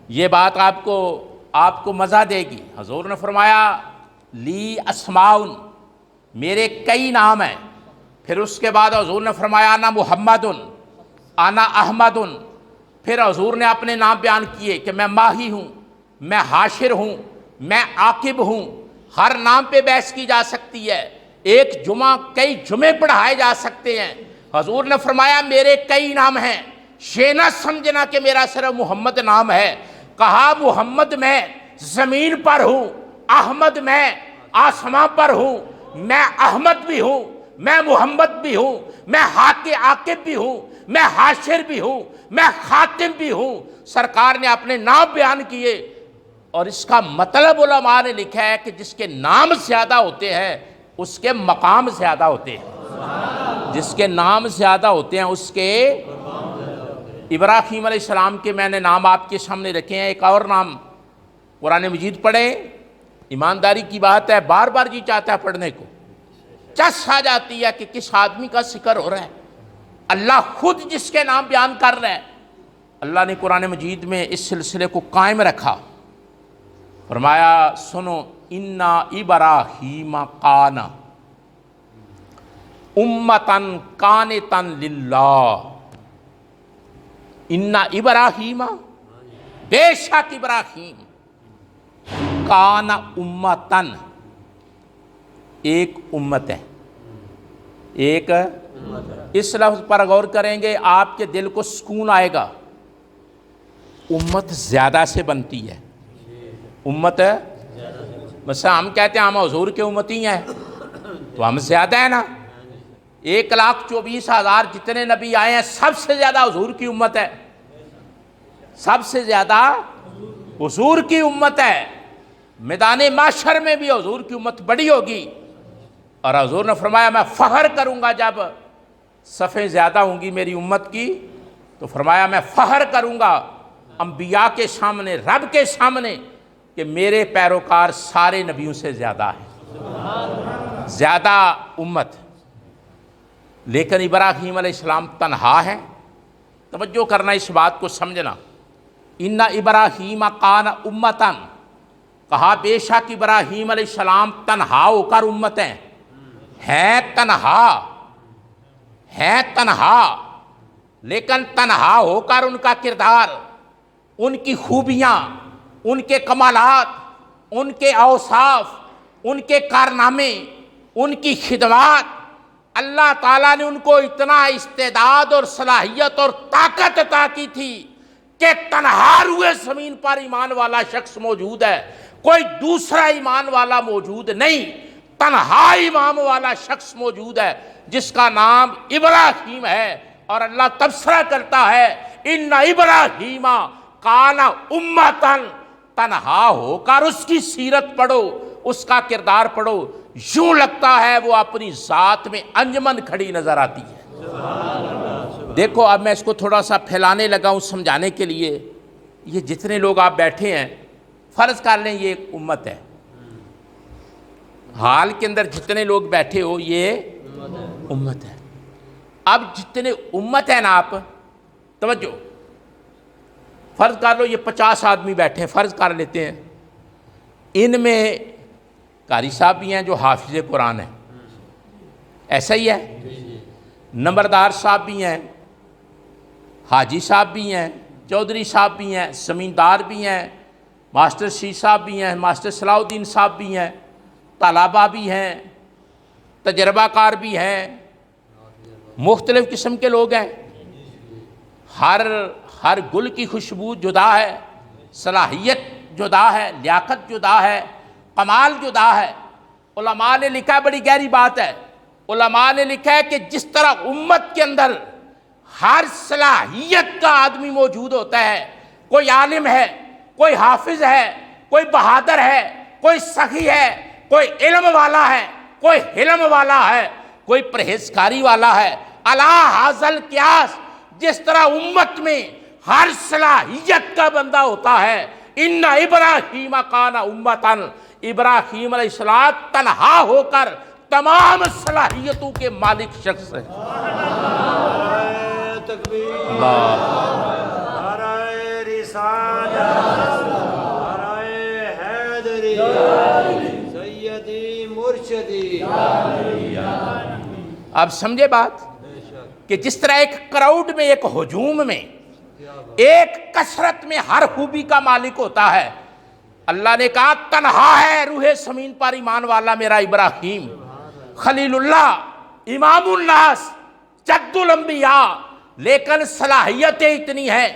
یہ بات آپ کو مزہ دے گی۔ حضور نے فرمایا لی اسماء، میرے کئی نام ہیں۔ پھر اس کے بعد حضور نے فرمایا انا محمد، انا احمد۔ پھر حضور نے اپنے نام بیان کیے کہ میں ماہی ہوں، میں حاشر ہوں، میں عاقب ہوں۔ ہر نام پہ بحث کی جا سکتی ہے، ایک جمعہ کئی جمعے پڑھائے جا سکتے ہیں۔ حضور نے فرمایا میرے کئی نام ہیں، یہ نہ سمجھنا کہ میرا صرف محمد نام ہے۔ کہا محمد میں زمین پر ہوں، احمد میں آسمان پر ہوں، میں احمد بھی ہوں، میں محمد بھی ہوں، میں عاقب بھی ہوں، میں حاشر بھی ہوں، میں خاتم بھی ہوں۔ سرکار نے اپنے نام بیان کیے، اور اس کا مطلب علماء نے لکھا ہے کہ جس کے نام زیادہ ہوتے ہیں اس کے مقام زیادہ ہوتے ہیں، جس کے نام زیادہ ہوتے ہیں اس کے۔ ابراہیم علیہ السلام کے میں نے نام آپ کے سامنے رکھے ہیں، ایک اور نام قرآن مجید پڑھیں، ایمانداری کی بات ہے، بار بار جی چاہتا ہے پڑھنے کو، چس آ جاتی ہے کہ کس آدمی کا ذکر ہو رہا ہے۔ اللہ خود جس کے نام بیان کر رہا ہے، اللہ نے قرآن مجید میں اس سلسلے کو قائم رکھا، فرمایا سنو انا ابراہیم کان امتن قانتن للہ، انا ابراہیم، بے شک ابراہیم، کان امتن، ایک امت ہے، ایک، اس لفظ پر غور کریں گے آپ کے دل کو سکون آئے گا۔ امت زیادہ سے بنتی ہے، امت، مثلا ہم کہتے ہیں ہم حضور کے امتی ہیں تو ہم زیادہ ہیں نا، 1,24,000 جتنے نبی آئے ہیں سب سے زیادہ حضور کی امت ہے، سب سے زیادہ حضور کی امت ہے۔ میدان محشر میں بھی حضور کی امت بڑی ہوگی، اور حضور نے فرمایا میں فخر کروں گا جب صفیں زیادہ ہوں گی میری امت کی، تو فرمایا میں فخر کروں گا انبیاء کے سامنے، رب کے سامنے، کہ میرے پیروکار سارے نبیوں سے زیادہ ہیں، زیادہ امت۔ لیکن ابراہیم علیہ السلام تنہا ہے، توجہ کرنا اس بات کو سمجھنا۔ ان ابراہیم کان امتن، کہا بے شک ابراہیم علیہ السلام تنہا ہو کر امت ہیں تنہا، لیکن تنہا ہو کر ان کا کردار، ان کی خوبیاں، ان کے کمالات، ان کے اوصاف، ان کے کارنامے، ان کی خدمات، اللہ تعالیٰ نے ان کو اتنا استعداد اور صلاحیت اور طاقت عطا کی تھی کہ تنہا روئے زمین پر ایمان والا شخص موجود ہے، کوئی دوسرا ایمان والا موجود نہیں، تنہا ایمان والا شخص موجود ہے جس کا نام ابراہیم ہے۔ اور اللہ تبصرہ کرتا ہے ان ابراہیم کان امتن، تنہا ہو کر اس کی سیرت پڑھو، اس کا کردار پڑھو، یوں لگتا ہے وہ اپنی ذات میں انجمن کھڑی نظر آتی ہے۔ دیکھو اب میں اس کو تھوڑا سا پھیلانے لگا ہوں سمجھانے کے لیے۔ یہ جتنے لوگ آپ بیٹھے ہیں، فرض کر لیں یہ ایک امت ہے، حال کے اندر جتنے لوگ بیٹھے ہو یہ امت ہے۔ اب جتنے امت ہیں نا، آپ توجہ، فرض کر لو یہ 50 آدمی بیٹھے ہیں، فرض کر لیتے ہیں، ان میں قاری صاحب بھی ہیں جو حافظ قرآن ہیں، ایسا ہی ہے، نمبردار صاحب بھی ہیں، حاجی صاحب بھی ہیں، چودھری صاحب بھی ہیں، زمیندار بھی ہیں، ماسٹر شیخ صاحب بھی ہیں، ماسٹر صلاح الدین صاحب بھی ہیں، طلباء بھی ہیں، تجربہ کار بھی ہیں، مختلف قسم کے لوگ ہیں۔ ہر گل کی خوشبو جدا ہے، صلاحیت جدا ہے، لیاقت جدا ہے، کمال جدا ہے۔ علماء نے لکھا ہے، بڑی گہری بات ہے، علماء نے لکھا ہے کہ جس طرح امت کے اندر ہر صلاحیت کا آدمی موجود ہوتا ہے، کوئی عالم ہے، کوئی حافظ ہے، کوئی بہادر ہے، کوئی سخی ہے، کوئی علم والا ہے، کوئی حلم والا ہے، کوئی پرہیزکاری والا ہے، الا حاصل قیاس، جس طرح امت میں ہر صلاحیت کا بندہ ہوتا ہے، ان ابراہیم کان امتن، ابراہیم علیہ السلام تنہا ہو کر تمام صلاحیتوں کے مالک شخص ہے۔ اللہ، نعرہ رسالت، نعرہ حیدری، سیدی مرشدی۔ اب سمجھے بات کہ جس طرح ایک کراؤڈ میں، ایک ہجوم میں، ایک کثرت میں ہر خوبی کا مالک ہوتا ہے، اللہ نے کہا تنہا ہے روح زمین پر ایمان والا میرا ابراہیم، خلیل اللہ، امام الناس، جد الانبیاء، لیکن صلاحیتیں اتنی ہیں،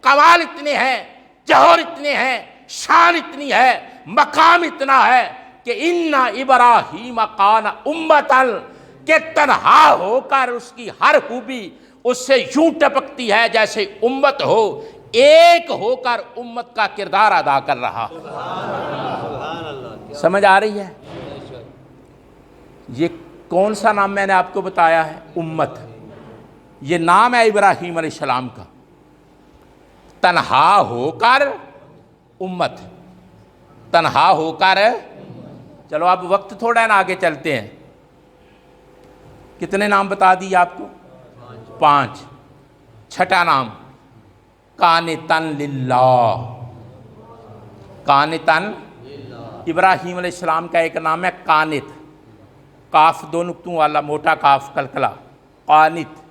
کمال اتنے ہیں، جوہر اتنے ہیں، شان اتنی ہے، مقام اتنا ہے کہ ان ابراہیم کان امتن، کہ تنہا ہو کر اس کی ہر خوبی اس سے یوں ٹپکتی ہے جیسے امت ہو، ایک ہو کر امت کا کردار ادا کر رہا۔ سمجھ آ رہی ہے؟ یہ کون سا نام میں نے آپ کو بتایا ہے؟ امت۔ یہ نام ہے ابراہیم علیہ السلام کا، تنہا ہو کر امت، تنہا ہو کر۔ چلو اب وقت تھوڑا ہے نا، آگے چلتے ہیں۔ کتنے نام بتا دیے آپ کو؟ 5۔ چھٹا نام قانتن للہ، قانتن۔ ابراہیم علیہ السلام کا ایک نام ہے قانت، کاف 2 نقطوں والا موٹا کاف کلکلا، قانت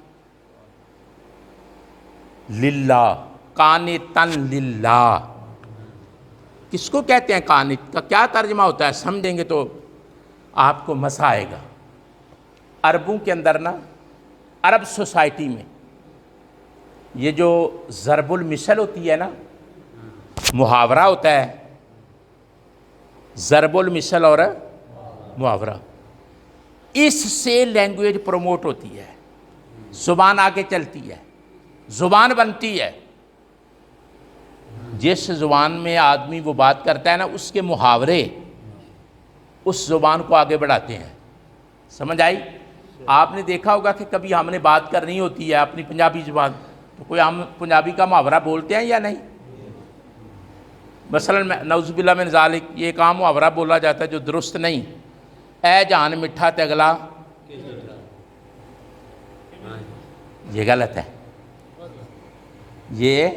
للہ، قانتن للہ۔ کس کو کہتے ہیں؟ قانت کا کیا ترجمہ ہوتا ہے؟ سمجھیں گے تو آپ کو مزہ آئے گا۔ عربوں کے اندر نا، عرب سوسائٹی میں یہ جو ضرب المثل ہوتی ہے نا، محاورہ ہوتا ہے، ضرب المثل اور محاورہ، اس سے لینگویج پروموٹ ہوتی ہے، زبان آگے چلتی ہے، زبان بنتی ہے۔ جس زبان میں آدمی وہ بات کرتا ہے نا، اس کے محاورے اس زبان کو آگے بڑھاتے ہیں۔ سمجھ آئی؟ آپ نے دیکھا ہوگا کہ کبھی ہم نے بات کرنی ہوتی ہے اپنی پنجابی زبان، تو کوئی ہم پنجابی کا محاورہ بولتے ہیں یا نہیں؟ مثلا نعوذ باللہ من ذالک، یہ ایک عام محاورہ بولا جاتا ہے جو درست نہیں، اے جان مٹھا تگلا، یہ غلط ہے۔ یہ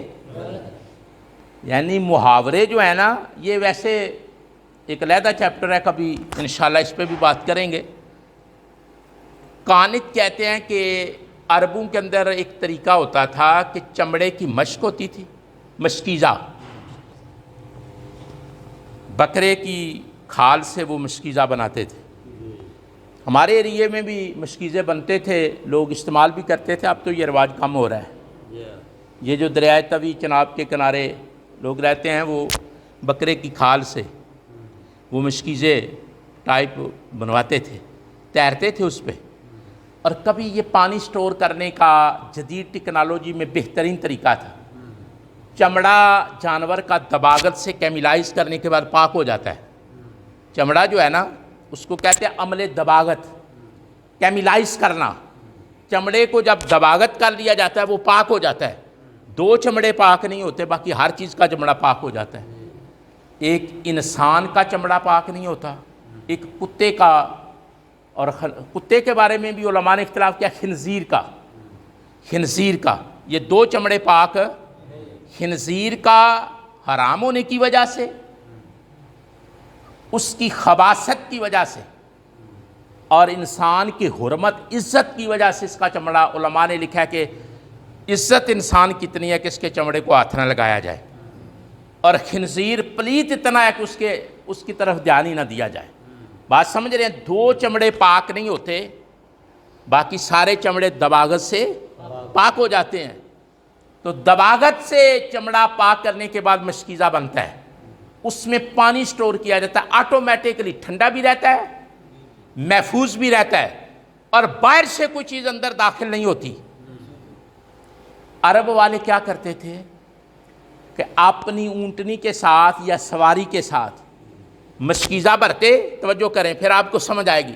یعنی محاورے جو ہیں نا، یہ ویسے ایک علیحدہ چیپٹر ہے، کبھی انشاءاللہ اس پہ بھی بات کریں گے۔ قانت کہتے ہیں کہ عربوں کے اندر ایک طریقہ ہوتا تھا کہ چمڑے کی مشق ہوتی تھی، مشکیزہ، بکرے کی کھال سے وہ مشکیزہ بناتے تھے۔ ہمارے ایریے میں بھی مشکیزے بنتے تھے، لوگ استعمال بھی کرتے تھے، اب تو یہ رواج کم ہو رہا ہے۔ یہ جو دریائے توی چناب کے کنارے لوگ رہتے ہیں، وہ بکرے کی کھال سے وہ مشکیزے ٹائپ بنواتے تھے، تیرتے تھے اس پہ۔ اور کبھی یہ پانی سٹور کرنے کا جدید ٹیکنالوجی میں بہترین طریقہ تھا، چمڑا جانور کا دباغت سے کیمیلائز کرنے کے بعد پاک ہو جاتا ہے۔ چمڑا جو ہے نا اس کو کہتے ہیں عمل دباغت، کیمیلائز کرنا۔ چمڑے کو جب دباغت کر لیا جاتا ہے وہ پاک ہو جاتا ہے۔ دو چمڑے پاک نہیں ہوتے، باقی ہر چیز کا چمڑا پاک ہو جاتا ہے۔ ایک انسان کا چمڑا پاک نہیں ہوتا، ایک کتے کا، اور کتے کے بارے میں بھی علماء نے اختلاف کیا، خنزیر کا، یہ دو چمڑے پاک، خنزیر کا حرام ہونے کی وجہ سے، اس کی خباثت کی وجہ سے، اور انسان کی حرمت عزت کی وجہ سے اس کا چمڑا، علماء نے لکھا ہے کہ عزت انسان کتنی ہے کہ اس کے چمڑے کو ہاتھ نہ لگایا جائے، اور خنزیر پلیت اتنا ہے کہ اس کی طرف دھیان ہی نہ دیا جائے۔ بات سمجھ رہے ہیں؟ دو چمڑے پاک نہیں ہوتے، باقی سارے چمڑے دباغت سے پاک ہو جاتے ہیں۔ تو دباغت سے چمڑا پاک کرنے کے بعد مشکیزہ بنتا ہے، اس میں پانی سٹور کیا جاتا ہے، آٹومیٹکلی ٹھنڈا بھی رہتا ہے، محفوظ بھی رہتا ہے، اور باہر سے کوئی چیز اندر داخل نہیں ہوتی۔ عرب والے کیا کرتے تھے کہ اپنی اونٹنی کے ساتھ یا سواری کے ساتھ مشکیزہ بھرتے، توجہ کریں پھر آپ کو سمجھ آئے گی،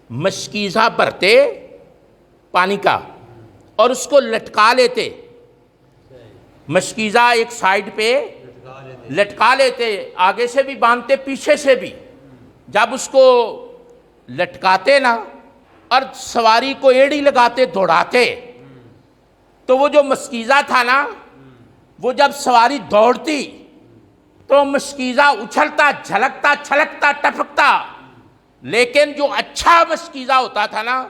مشکیزہ بھرتے پانی کا اور اس کو لٹکا لیتے، مشکیزہ ایک سائیڈ پہ لٹکا لیتے، آگے سے بھی باندھتے پیچھے سے بھی۔ جب اس کو لٹکاتے نا اور سواری کو ایڑی لگاتے دوڑاتے، تو وہ جو مشکیزہ تھا نا، وہ جب سواری دوڑتی تو مشکیزہ اچھلتا، جھلکتا، چھلکتا، ٹپکتا، لیکن جو اچھا مشکیزہ ہوتا تھا نا،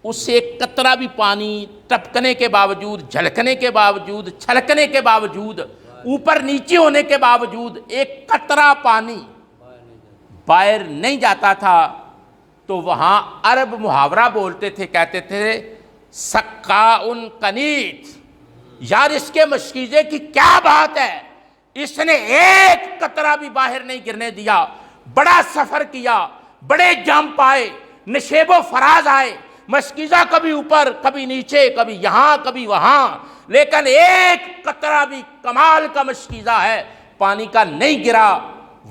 اس سے ایک قطرہ بھی پانی ٹپکنے کے باوجود، جھلکنے کے باوجود، چھلکنے کے باوجود، اوپر نیچے ہونے کے باوجود ایک قطرہ پانی باہر نہیں جاتا تھا۔ تو وہاں عرب محاورہ بولتے تھے، کہتے تھے سقاء قنیت، یار اس کے مشکیزے کی کیا بات ہے، اس نے ایک قطرہ بھی باہر نہیں گرنے دیا، بڑا سفر کیا، بڑے جمپ آئے، نشیب و فراز آئے، مشکیزہ کبھی اوپر کبھی نیچے، کبھی یہاں کبھی وہاں، لیکن ایک قطرہ بھی کمال کا مشکیزہ ہے پانی کا نہیں گرا۔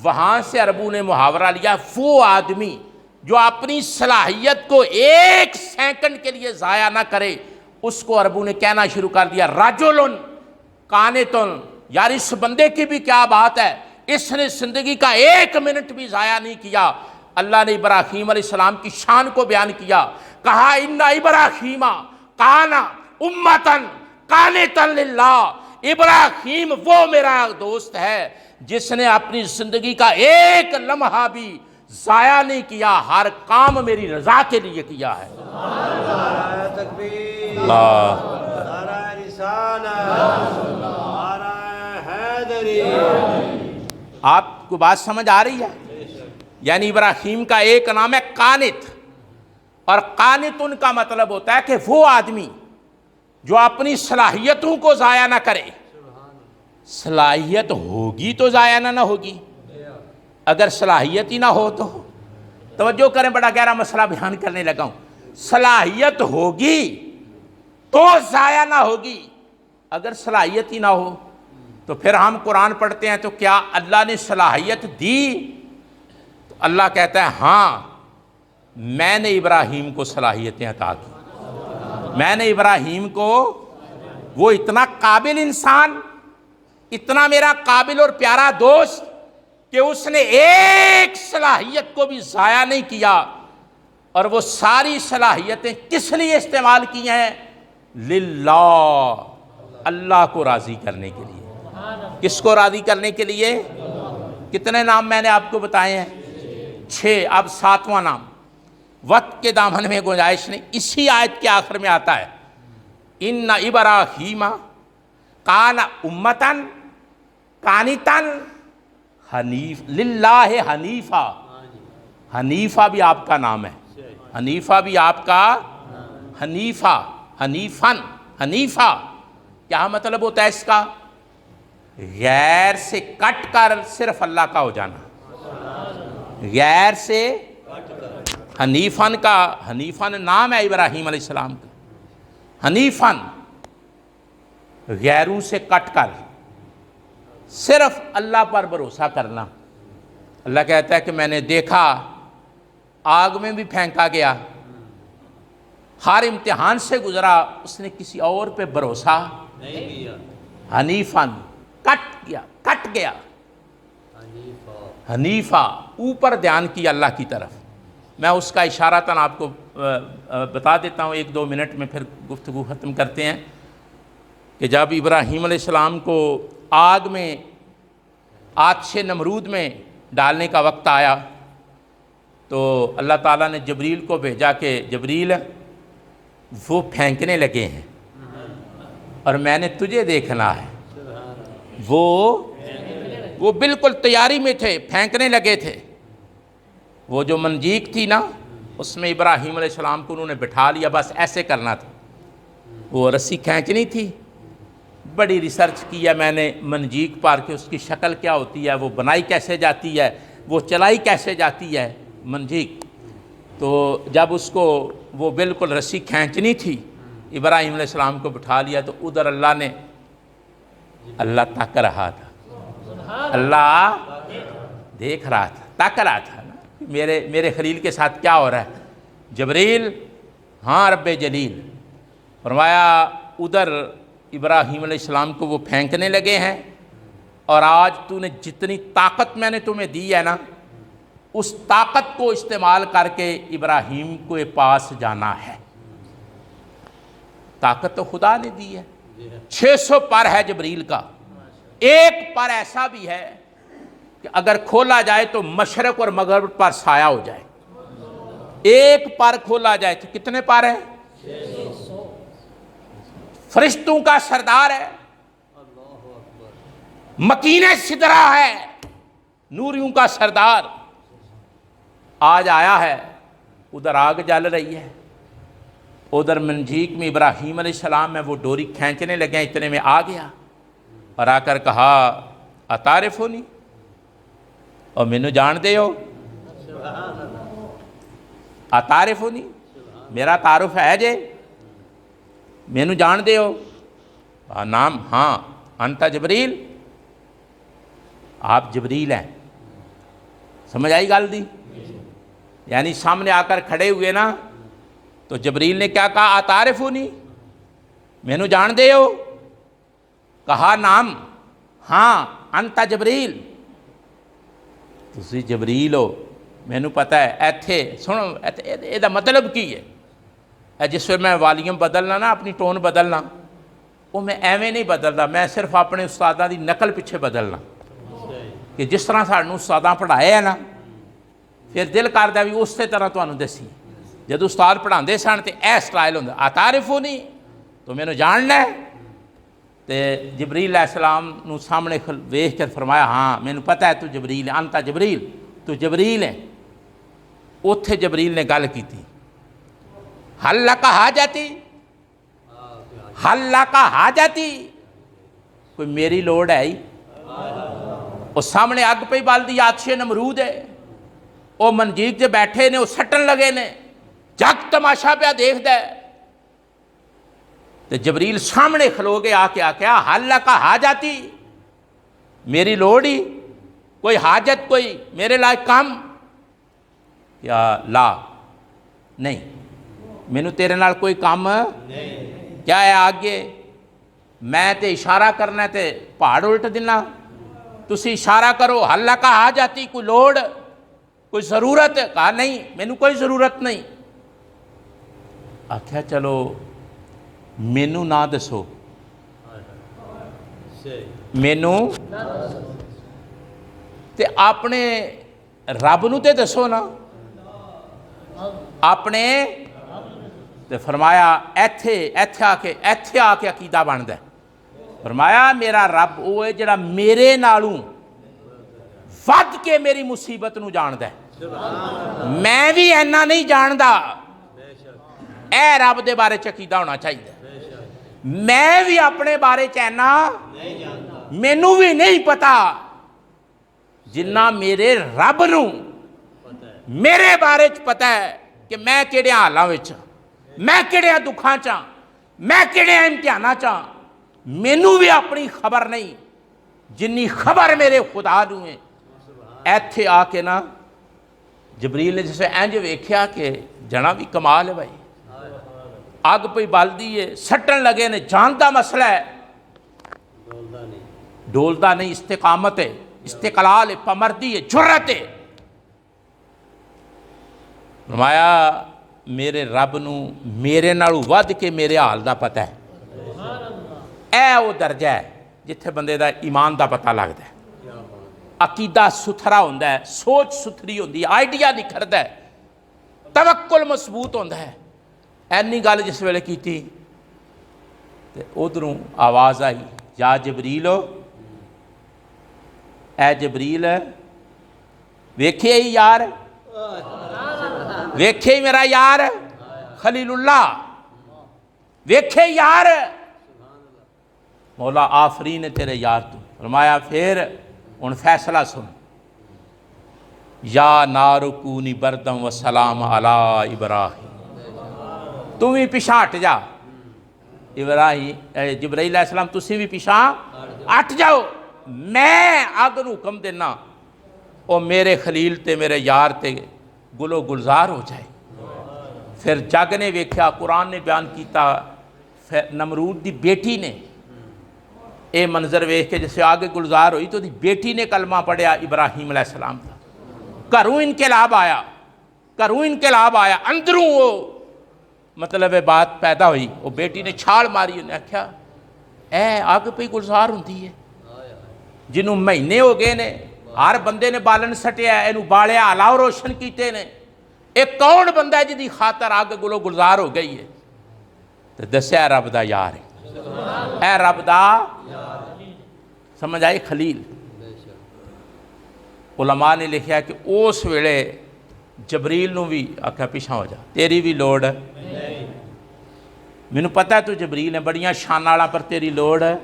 وہاں سے عربوں نے محاورہ لیا، وہ آدمی جو اپنی صلاحیت کو ایک سیکنڈ کے لیے ضائع نہ کرے، اس کو عربوں نے کہنا شروع کر دیا رجل قانت، یار اس بندے کی بھی کیا بات ہے، اس نے زندگی کا ایک منٹ بھی ضائع نہیں کیا۔ اللہ نے ابراہیم علیہ السلام کی شان کو بیان کیا، کہا ان ابراہیم کان امتا قانتا للہ، ابراہیم وہ میرا دوست ہے جس نے اپنی زندگی کا ایک لمحہ بھی ضائع نہیں کیا، ہر کام میری رضا کے لیے کیا ہے۔ نعرہ تکبیر، اللہ، نعرہ رسالت، نعرہ حیدری۔ آپ کو بات سمجھ آ رہی ہے؟ یعنی ابراہیم کا ایک نام ہے قانت، اور قانت ان کا مطلب ہوتا ہے کہ وہ آدمی جو اپنی صلاحیتوں کو ضائع نہ کرے۔ صلاحیت ہوگی تو ضائع نہ ہوگی، اگر صلاحیت ہی نہ ہو تو، توجہ کریں بڑا گہرا مسئلہ بیان کرنے لگا ہوں، صلاحیت ہوگی تو ضائع نہ ہوگی، اگر صلاحیت ہی نہ ہو تو پھر ہم قرآن پڑھتے ہیں تو کیا اللہ نے صلاحیت دی؟ تو اللہ کہتا ہے ہاں میں نے ابراہیم کو صلاحیتیں عطا کی، میں نے ابراہیم کو، وہ اتنا قابل انسان، اتنا میرا قابل اور پیارا دوست کہ اس نے ایک صلاحیت کو بھی ضائع نہیں کیا، اور وہ ساری صلاحیتیں کس لیے استعمال کی ہیں؟ للہ، اللہ کو راضی کرنے کے لیے۔ کس کو راضی کرنے کے لیے؟ کتنے نام میں نے آپ کو بتائے ہیں؟ 6۔ اب 7واں نام، وقت کے دامن میں گنجائش نہیں، اسی آیت کے آخر میں آتا ہے، ان ابراہیم کان امتا قانتا حنیف للہ حنیفہ۔ حنیفہ بھی آپ کا نام ہے، حنیفہ بھی آپ کا، حنیفہ، حنیفن، حنیفہ کیا مطلب ہوتا ہے اس کا؟ غیر سے کٹ کر صرف اللہ کا ہو جانا، غیر سے حنیفن کا، حنیفن نام ہے ابراہیم علیہ السلام کا، حنیفن غیروں سے کٹ کر صرف اللہ پر بھروسہ کرنا۔ اللہ کہتا ہے کہ میں نے دیکھا آگ میں بھی پھینکا گیا، ہر امتحان سے گزرا، اس نے کسی اور پہ بھروسہ نہیں کیا۔ حنیفن کٹ گیا، حنیفہ اوپر دھیان کیا اللہ کی طرف۔ میں اس کا اشارتاً آپ کو بتا دیتا ہوں، 1-2 منٹ میں پھر گفتگو ختم کرتے ہیں، کہ جب ابراہیم علیہ السلام کو آگ میں، آتش نمرود میں ڈالنے کا وقت آیا تو اللہ تعالیٰ نے جبریل کو بھیجا کہ جبریل وہ پھینکنے لگے ہیں اور میں نے تجھے دیکھنا ہے۔ وہ بالکل تیاری میں تھے، پھینکنے لگے تھے۔ وہ جو منجیک تھی نا، اس میں ابراہیم علیہ السلام کو انہوں نے بٹھا لیا، بس ایسے کرنا تھا، وہ رسی کھینچنی تھی۔ بڑی ریسرچ کی ہے میں نے منجیک پر کہ اس کی شکل کیا ہوتی ہے، وہ بنائی کیسے جاتی ہے، وہ چلائی کیسے جاتی ہے منجیک۔ تو جب اس کو وہ بالکل رسی کھینچنی تھی، ابراہیم علیہ السلام کو بٹھا لیا، تو ادھر اللہ تک رہا تھا، اللہ دیکھ رہا تھا، تک رہا تھا نا، میرے خلیل کے ساتھ کیا ہو رہا ہے۔ جبریل، ہاں رب جلیل، فرمایا ادھر ابراہیم علیہ السلام کو وہ پھینکنے لگے ہیں، اور آج تو نے جتنی طاقت میں نے تمہیں دی ہے نا، اس طاقت کو استعمال کر کے ابراہیم کے پاس جانا ہے۔ طاقت تو خدا نے دی ہے، 600 پر ہے جبریل کا، ایک پر ایسا بھی ہے کہ اگر کھولا جائے تو مشرق اور مغرب پر سایہ ہو جائے۔ ایک پر کھولا جائے تو کتنے پر ہے؟ 600۔ فرشتوں کا سردار ہے، مکین سدرہ ہے، نوریوں کا سردار، آج آیا ہے۔ ادھر آگ جل رہی ہے، ادھر منجیک میں ابراہیم علیہ السلام میں وہ ڈوری کھینچنے لگے، اتنے میں آ گیا اور آ کر کہا اتعرفونی، اور مینوں جان دے ہو؟ اتعرفونی، میرا تعارف ہے جے، مینوں جان دے ہو؟ نام، ہاں، انت جبریل، آپ جبریل ہیں۔ سمجھ آئی گل دی؟ یعنی سامنے آ کر کھڑے ہوئے نا، تو جبریل نے کیا کہا؟ اتعرفونی، مینوں جان دے ہو؟ کہا نام، ہاں، انت جبریل، تسی جبریل ہو، مینوں پتہ ہے۔ ایتھے سنو، یہ مطلب کی ہے؟ جس وقت میں والیوم بدلنا نا، اپنی ٹون بدلنا، وہ میں ایویں نہیں بدلدا، میں صرف اپنے استاداں دی نقل پیچھے بدلنا، کہ جس طرح سانوں استاداں پڑھائے ہیں نا، پھر دل کردا بھی اسی طرح تانوں دسی۔ جد استاد پڑھاندے سن تے اے سٹائل ہوندا، اتعرفونی، تو مینوں جاننا ہے؟ تے جبریل علیہ السلام نو سامنے ویکھ کر فرمایا ہاں مینوں پتہ ہے تو جبریل ہے، انت جبریل، تو جبریل ہے۔ اوتھے جبریل نے گل کیتی، حل لک حاجتی، حل لک حاجتی، کوئی میری لوڑ ہے ہی؟ وہ سامنے اگ پہ بال دی آتش نمرود ہے، وہ منجیک جو بیٹھے نے وہ سٹن لگے نے، جگ تماشا پہ دیکھ دے، تو جبریل سامنے کھلو گے آ کے آکیا حل لک حاجتی، میری لوڑ ہی کوئی حاجت، کوئی میرے لائق کام؟ یا لا، نہیں، مینوں تیرے نال کوئی کام کیا ہے آگے؟ میں تے اشارہ کرنا ہے تے پہاڑ الٹ دینا، تسی اشارہ کرو، حل لک حاجتی، کوئی لوڑ، کوئی ضرورت؟ کہا نہیں، مینوں کوئی ضرورت نہیں۔ آکھیا چلو مینوں نہ دسو، مینوں تے اپنے رب نو تے دسو نا، اپنے تے فرمایا ایتھے آ کے عقیدہ بندا ہے۔ فرمایا میرا رب وہ ہے جڑا میرے نالوں ود کے میری مصیبت نو جاندا ہے، میں بھی اینا نہیں جاندا، اے رب دے بارے عقیدہ ہونا چاہیے۔ میں بھی اپنے بارے اینا مینوں بھی نہیں پتا جنہ میرے رب نو میرے بارے پتہ ہے۔ کہ میں کہڑے حالاں وچ میں کہڑے دکھاں چاں میں کہڑے امتحاناں چاں مینوں بھی اپنی خبر نہیں جنی خبر میرے خدا نوں ہے۔ ایتھے آ کے نا جبریل نے جسے انج ویکھیا کہ جنا بھی کمال ہے بھائی، اگ پہ بالدی ہے، سٹن لگے نے، جان دا مسئلہ ہے، ڈولدا نہیں، استقامت ہے، استقلال ہے، پمردی ہے، جرت ہے۔ فرمایا میرے رب نو میرے نالوں ود کے میرے حال دا پتہ ہے۔ اے وہ درجہ ہے جتھے بندے دا ایمان دا پتہ لگتا ہے، عقیدہ ستھرا ہوندا ہے، سوچ ستھری ہوندی ہے، آئیڈیا نکھردا ہے، توکل مضبوط ہوندا ہے۔ اینی گل جس ویلے کیتی تے ادھروں آواز آئی، یا جبریلو، اے جبریل ویکھے ہی یار، ویکھے ہی میرا یار خلیل اللہ، ویکھے یار مولا آفرین ہے تیرے یار تو۔ فرمایا پھر ان فیصلہ سن، یا نار کونی بردم و سلام علی ابراہیم، تو بھی پیچھا ہٹ جا ابراہیم، جبرائیل علیہ السلام تسی بھی پیچھا ہٹ جاؤ، میں اگ نو حکم دینا او میرے خلیل تے میرے یار تے گلو گلزار ہو جائے۔ پھر جگ نے ویکھیا، قرآن نے بیان کیتا، نمرود دی بیٹی نے اے منظر ویکھ کے جسے آگے گلزار ہوئی تو دی بیٹی نے کلمہ پڑھیا ابراہیم علیہ السلام کا، گھروں انقلاب آیا، گھروں انقلاب آیا، اندروں وہ مطلب بات پیدا ہوئی، وہ بیٹی نے چھال ماری، انہیں آکھیا اے آگ پہ گلزار ہوندی ہے جنہوں مہینے ہو گئے نے، ہر بندے نے بالن سٹیا، اینو بالیا، علاو روشن کیتے نے، ایک کون بندہ ہے جدی خاطر آگ گلو گلزار ہو گئی ہے؟ تو دسیا رب دا یار ہے، اے رب دا سمجھ آئی خلیل۔ علماء نے لکھیا کہ اس ویلے جبریل نو بھی آکھا پیچھا ہو جا، تیری بھی لوڑ ہے، مینوں پتہ ہے تو جبریل ہے، بڑیاں شانالاں پر تیری لوڑ ہے،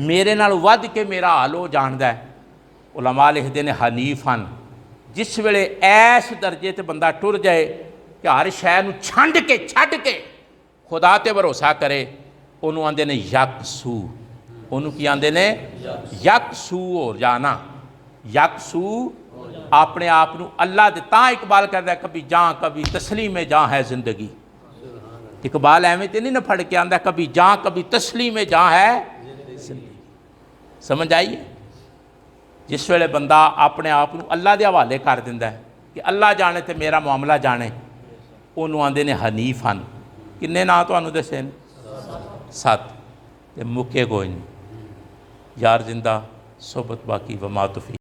میرے نال ود کے میرا حال ہو جاندا ہے۔ علماء لکھدے نے حنیفاً، جس ویلے ایس درجے تے بندہ ٹر جائے کہ ہر شے نوں چھنڈ کے خدا تے بھروسہ کرے، انہوں آندے نے یکسو، انہوں کی آندے نے یکسو ہو جانا، یکسو اپنے آپ نو اللہ دے، تاں اقبال کردا ہے کبھی جاں کبھی تسلیم جاں ہے زندگی۔ اقبال ایویں تے نہیں نہ پھڑ کے آندا کبھی جاں کبھی تسلیم جاں ہے زندگی، سمجھ آئیے؟ جس ویلے بندہ اپنے آپ نو اللہ دے حوالے کر دیندا ہے کہ اللہ جانے تے میرا معاملہ جانے، انہوں آندے نے حنیف ہن۔ کنے نا تو انہوں دسے نے 7 تے مکے کوئی نہیں، یار زندہ صحبت باقی وما توفیق۔